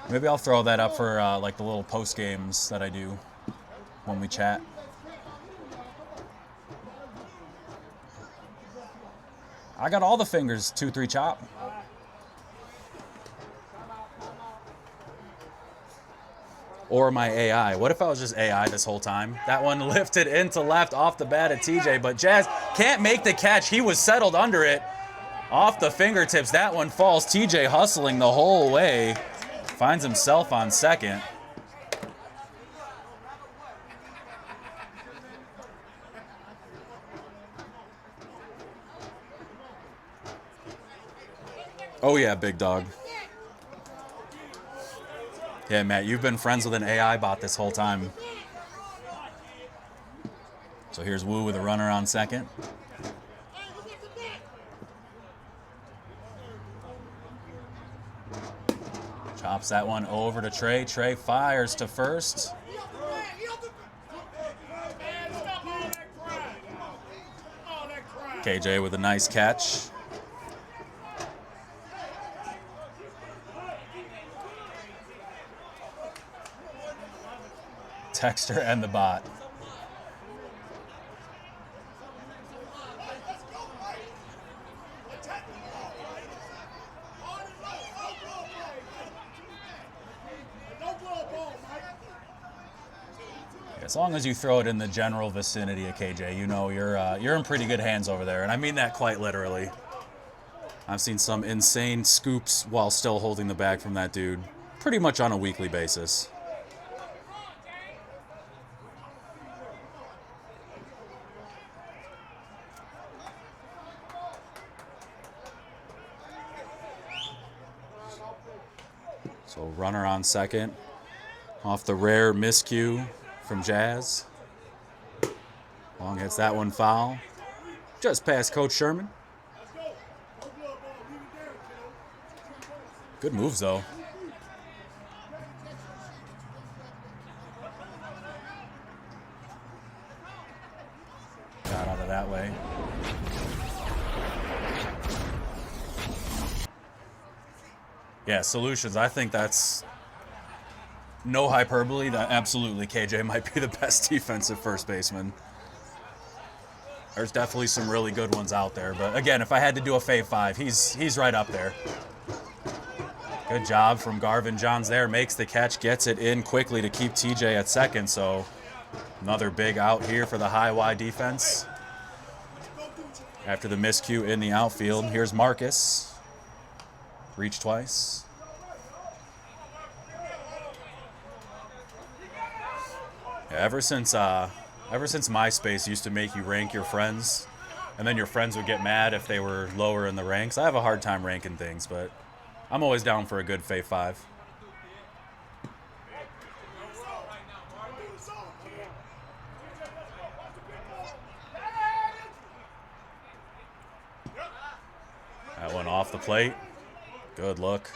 Maybe I'll throw that up for like the little post games that I do when we chat. I got all the fingers, 2-3 chop. Or my AI. What if I was just AI this whole time? That one lifted into left off the bat at TJ, but Jazz can't make the catch. He was settled under it. Off the fingertips, that one falls. TJ hustling the whole way. Finds himself on second. Oh yeah, big dog. Yeah, Matt, you've been friends with an AI bot this whole time. So here's Wu with a runner on second. Chops that one over to Trey. Trey fires to first. KJ with a nice catch. Texter and the bot. As long as you throw it in the general vicinity of KJ, you know you're in pretty good hands over there, and I mean that quite literally. I've seen some insane scoops while still holding the bag from that dude, pretty much on a weekly basis. So runner on second, off the rare miscue from Jazz. Long hits that one foul. Just past Coach Sherman. Good moves though. Got out of that way. Yeah, solutions. I think that's no hyperbole. That absolutely KJ might be the best defensive first baseman. There's definitely some really good ones out there, but again, if I had to do a fave 5, he's right up there. Good job from Garvin Johns there. Makes the catch, gets it in quickly to keep TJ at second. So another big out here for the high Y defense. After the miscue in the outfield, here's Marcus. Reach twice. Yeah, ever since MySpace used to make you rank your friends, and then your friends would get mad if they were lower in the ranks. I have a hard time ranking things, but I'm always down for a good fave 5. That one off the plate. Good look.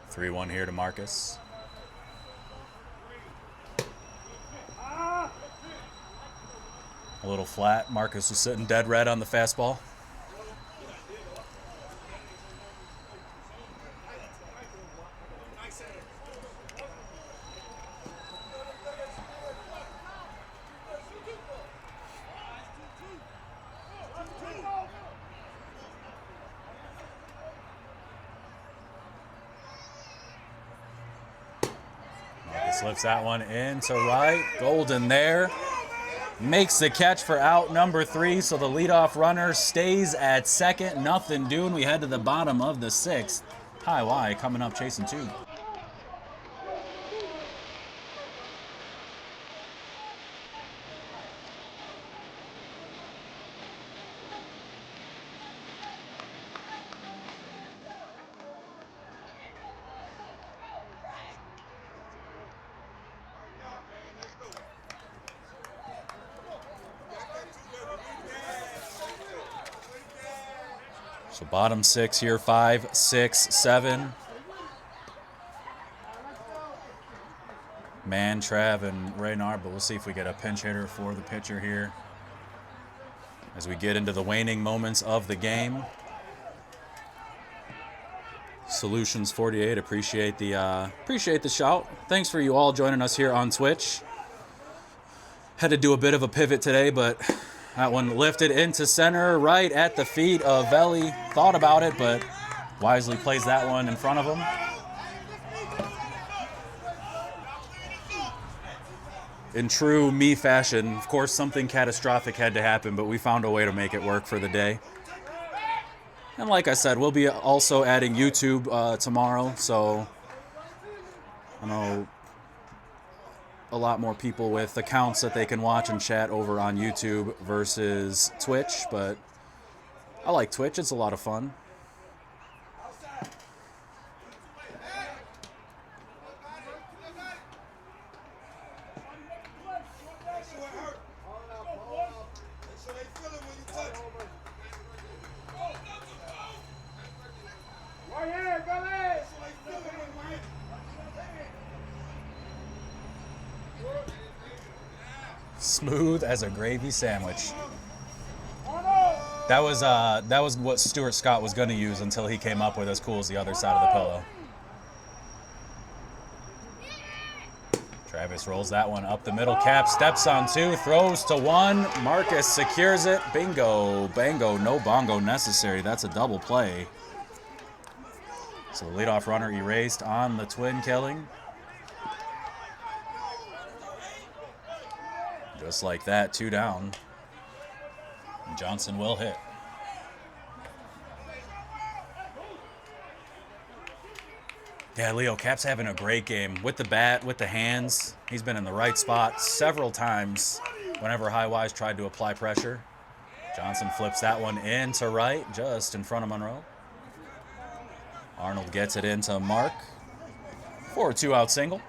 Three 3-1 here to Marcus. A little flat. Marcus was sitting dead red on the fastball. Marcus lifts that one in to right. Golden there. Makes the catch for out number 3, so the leadoff runner stays at second. Nothing doing. We head to the bottom of the 6th. High Y coming up chasing 2. So bottom 6 here, 5, 6, 7. Man, Trav, and Reynard, but we'll see if we get a pinch hitter for the pitcher here as we get into the waning moments of the game. Solutions 48, appreciate the shout. Thanks for you all joining us here on Twitch. Had to do a bit of a pivot today, but that one lifted into center right at the feet of Veli. Thought about it, but wisely plays that one in front of him. In true me fashion, of course, something catastrophic had to happen, but we found a way to make it work for the day. And like I said, we'll be also adding YouTube tomorrow, so I know a lot more people with accounts that they can watch and chat over on YouTube versus Twitch, but I like Twitch. It's a lot of fun. Smooth as a gravy sandwich. That was what Stuart Scott was going to use until he came up with as cool as the other side of the pillow. Travis rolls that one up the middle. Cap steps on 2, throws to 1. Marcus secures it. Bingo, bango, no bongo necessary. That's a double play. So the leadoff runner erased on the twin killing. Just like that, 2 down. And Johnson will hit. Yeah, Leo, Cap's having a great game. With the bat, with the hands. He's been in the right spot several times whenever High Wise tried to apply pressure. Johnson flips that one in to right, just in front of Monroe. Arnold gets it into Mark for a 2-out single.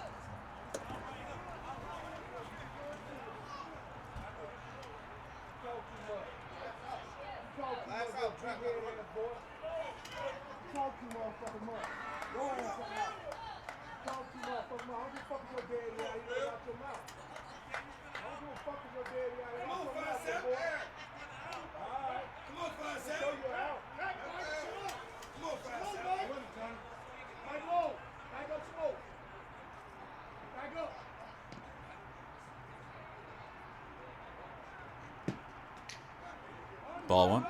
Ball 1.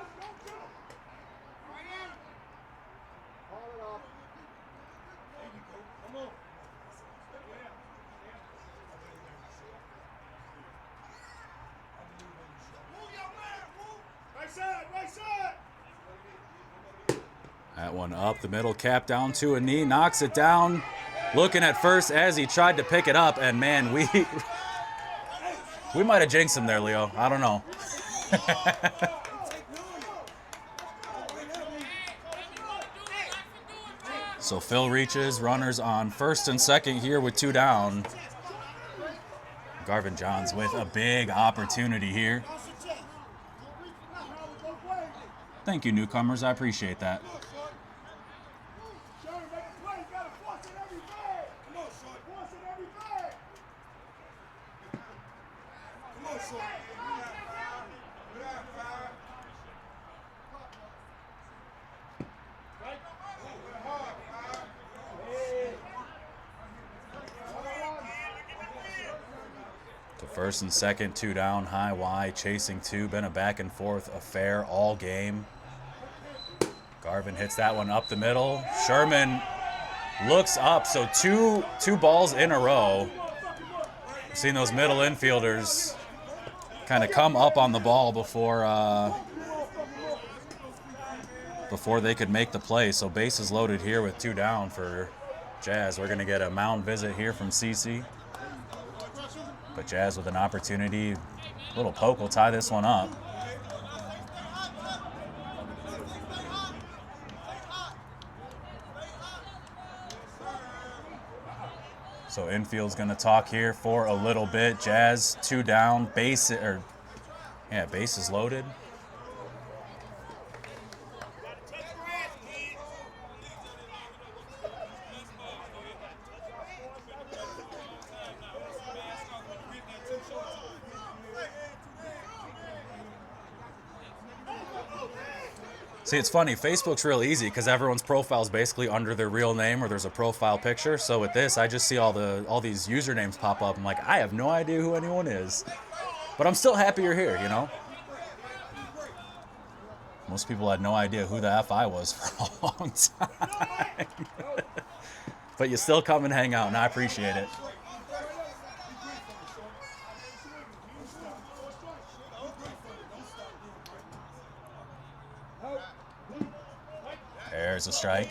That one up the middle, Cap down to a knee, knocks it down. Looking at first as he tried to pick it up, and man, we might have jinxed him there, Leo. I don't know. So Phil reaches, runners on first and second here with 2 down. Garvin Johns with a big opportunity here. Thank you, newcomers. I appreciate that. First and second, 2 down, High Y chasing 2. Been a back and forth affair all game. Garvin hits that one up the middle. Sherman looks up, so two balls in a row. We've seen those middle infielders kind of come up on the ball before they could make the play. So bases loaded here with 2 down for Jazz. We're going to get a mound visit here from CC. But Jazz with an opportunity. A little poke will tie this one up. So infield's going to talk here for a little bit. Jazz 2 down, bases loaded. See, it's funny. Facebook's real easy because everyone's profile is basically under their real name or there's a profile picture. So with this, I just see all these usernames pop up. I'm like, I have no idea who anyone is, but I'm still happy you're here. You know. Most people had no idea who the F I was for a long time. But you still come and hang out, and I appreciate it. There's a strike.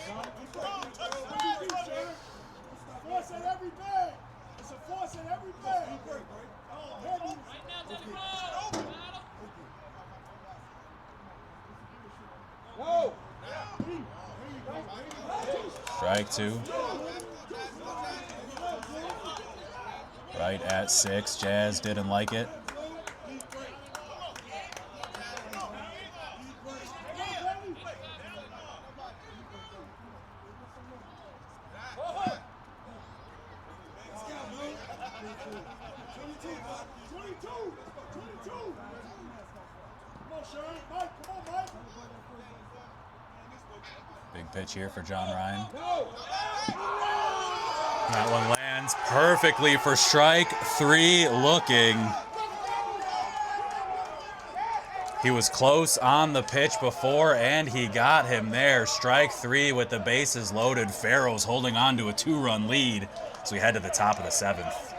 Strike 2. Right at 6. Jazz didn't like it. Big pitch here for John Ryan. That one lands perfectly for strike 3 looking. He was close on the pitch before, and he got him there. Strike 3 with the bases loaded. Pharaohs holding on to a 2-run lead as we head to the top of the 7th.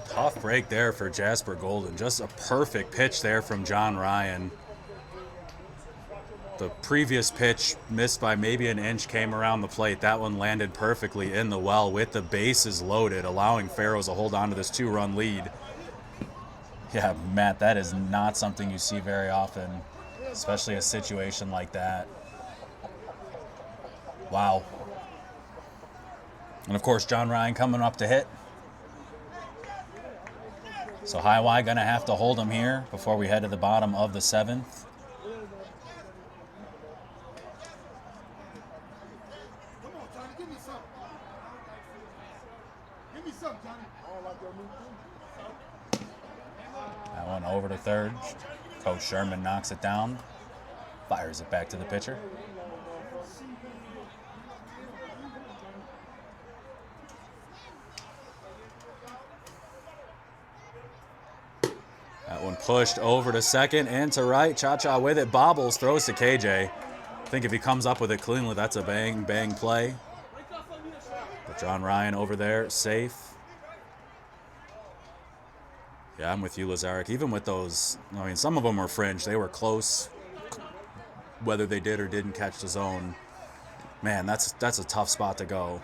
Tough break there for Jasper Golden. Just a perfect pitch there from John Ryan. The previous pitch missed by maybe an inch, came around the plate. That one landed perfectly in the well with the bases loaded, allowing Pharaohs to hold on to this 2-run lead. Yeah, Matt, that is not something you see very often, especially a situation like that. Wow. And of course, John Ryan coming up to hit. So High Y going to have to hold him here before we head to the bottom of the 7th. That one over to third. Coach Sherman knocks it down. Fires it back to the pitcher. That one pushed over to second and to right. Cha-Cha with it. Bobbles, throws to KJ. I think if he comes up with it cleanly, that's a bang, bang play. But John Ryan over there, safe. Yeah, I'm with you, Lazaric. Even with those, I mean, some of them were fringe. They were close, whether they did or didn't catch the zone. Man, that's a tough spot to go.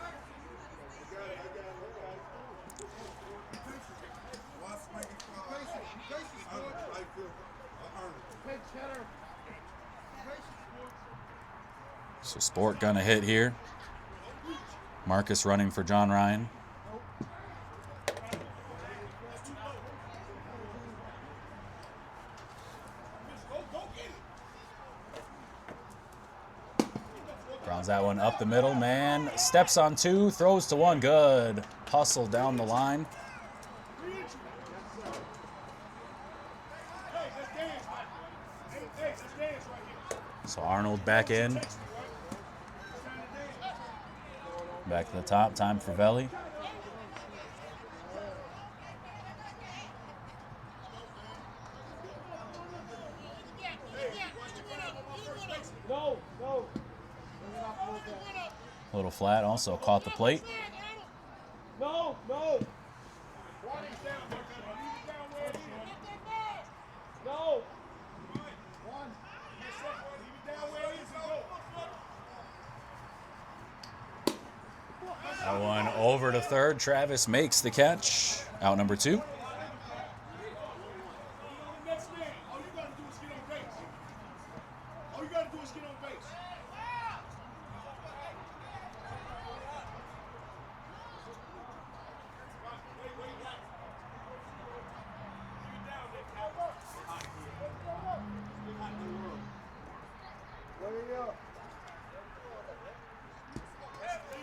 So Sport gonna hit here. Marcus running for John Ryan. Grounds that one up the middle. Man steps on 2, throws to 1. Good hustle down the line. So Arnold back in. Back to the top, time for Veli. A little flat, also caught the plate. No. That one over to third. Travis makes the catch. Out number 2.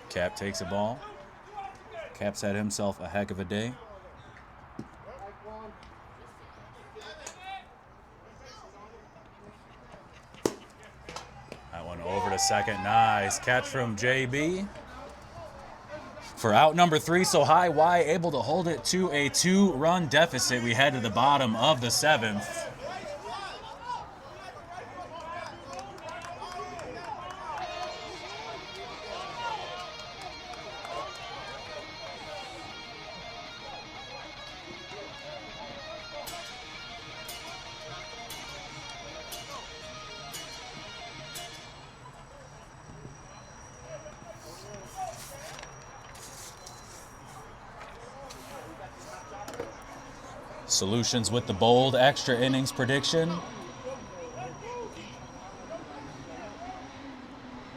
Cap takes a ball. Cap's had himself a heck of a day. That one over to second. Nice catch from JB. For out number 3, so High Y able to hold it to a 2-run deficit. We head to the bottom of the 7th. Solutions with the bold extra innings prediction.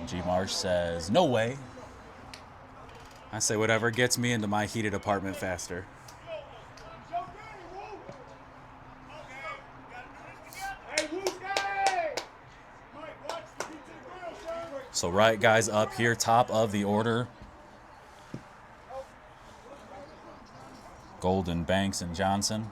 G Marsh says, no way. I say whatever gets me into my heated apartment faster. So right guys up here, top of the order. Golden, Banks, and Johnson.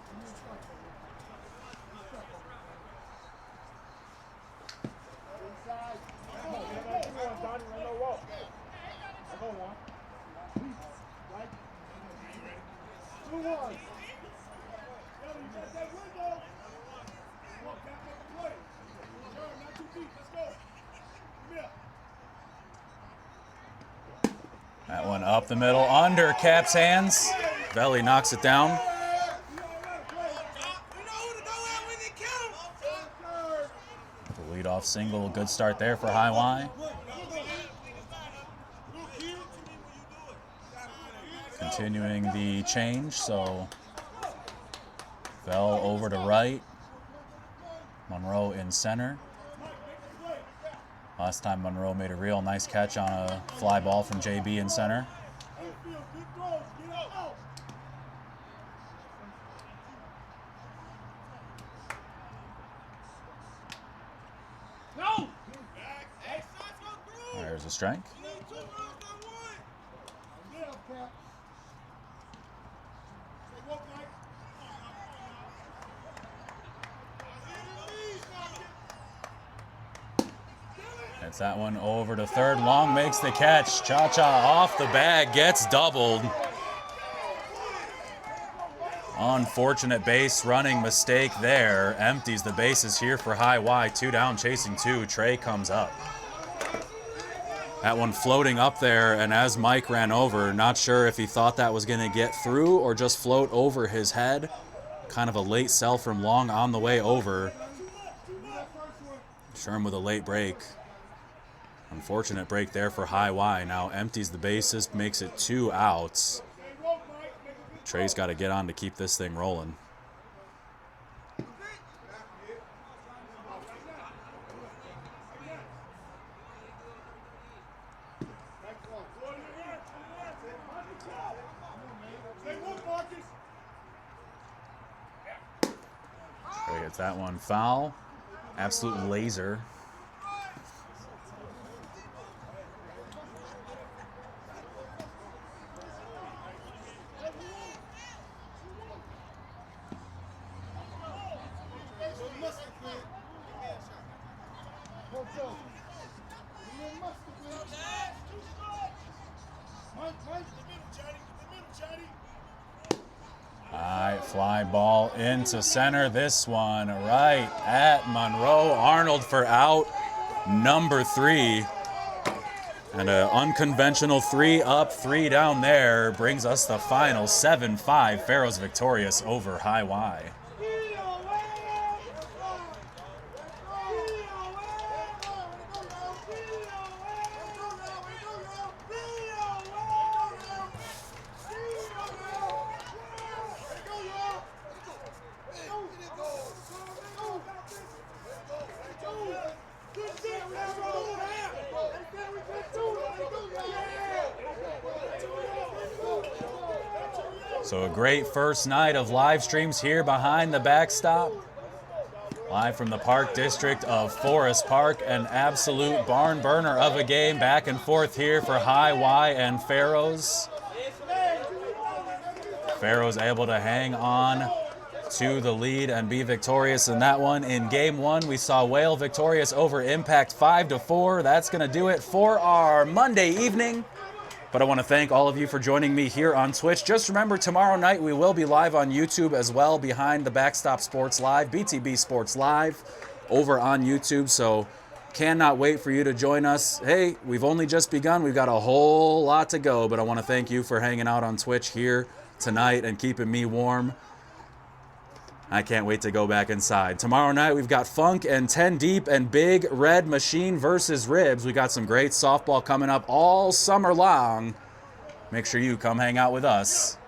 That one up the middle, under Cap's hands. Belly knocks it down. The leadoff single, good start there for High Y. Continuing the change, so Bell over to right. Monroe in center. Last time Monroe made a real nice catch on a fly ball from JB in center. There's a strike. It's that one over to third. Long makes the catch. Cha-Cha off the bag, gets doubled. Unfortunate base running mistake there. Empties the bases here for High Y. 2 down, chasing 2. Trey comes up. That one floating up there, and as Mike ran over, not sure if he thought that was going to get through or just float over his head. Kind of a late sell from Long on the way over. Sherm with a late break. Unfortunate break there for High Y. Now empties the bases, makes it 2 outs. Trey's got to get on to keep this thing rolling. Trey hits that one foul. Absolute laser. Fly ball into center. This one right at Monroe. Arnold for out number 3. And an unconventional 3 up, 3 down there brings us the final 7-5. Pharaohs victorious over High Y. So a great first night of live streams here behind the backstop. Live from the Park District of Forest Park, an absolute barn burner of a game back and forth here for High Y and Pharaohs. Pharaohs able to hang on to the lead and be victorious in that one. In game one, we saw Whale victorious over Impact 5-4. That's going to do it for our Monday evening. But I want to thank all of you for joining me here on Twitch. Just remember, tomorrow night we will be live on YouTube as well, behind the Backstop Sports Live, BTB Sports Live, over on YouTube. So cannot wait for you to join us. Hey, we've only just begun. We've got a whole lot to go, but I want to thank you for hanging out on Twitch here tonight and keeping me warm. I can't wait to go back inside. Tomorrow night, we've got Funk and 10 Deep and Big Red Machine versus Ribs. We got some great softball coming up all summer long. Make sure you come hang out with us.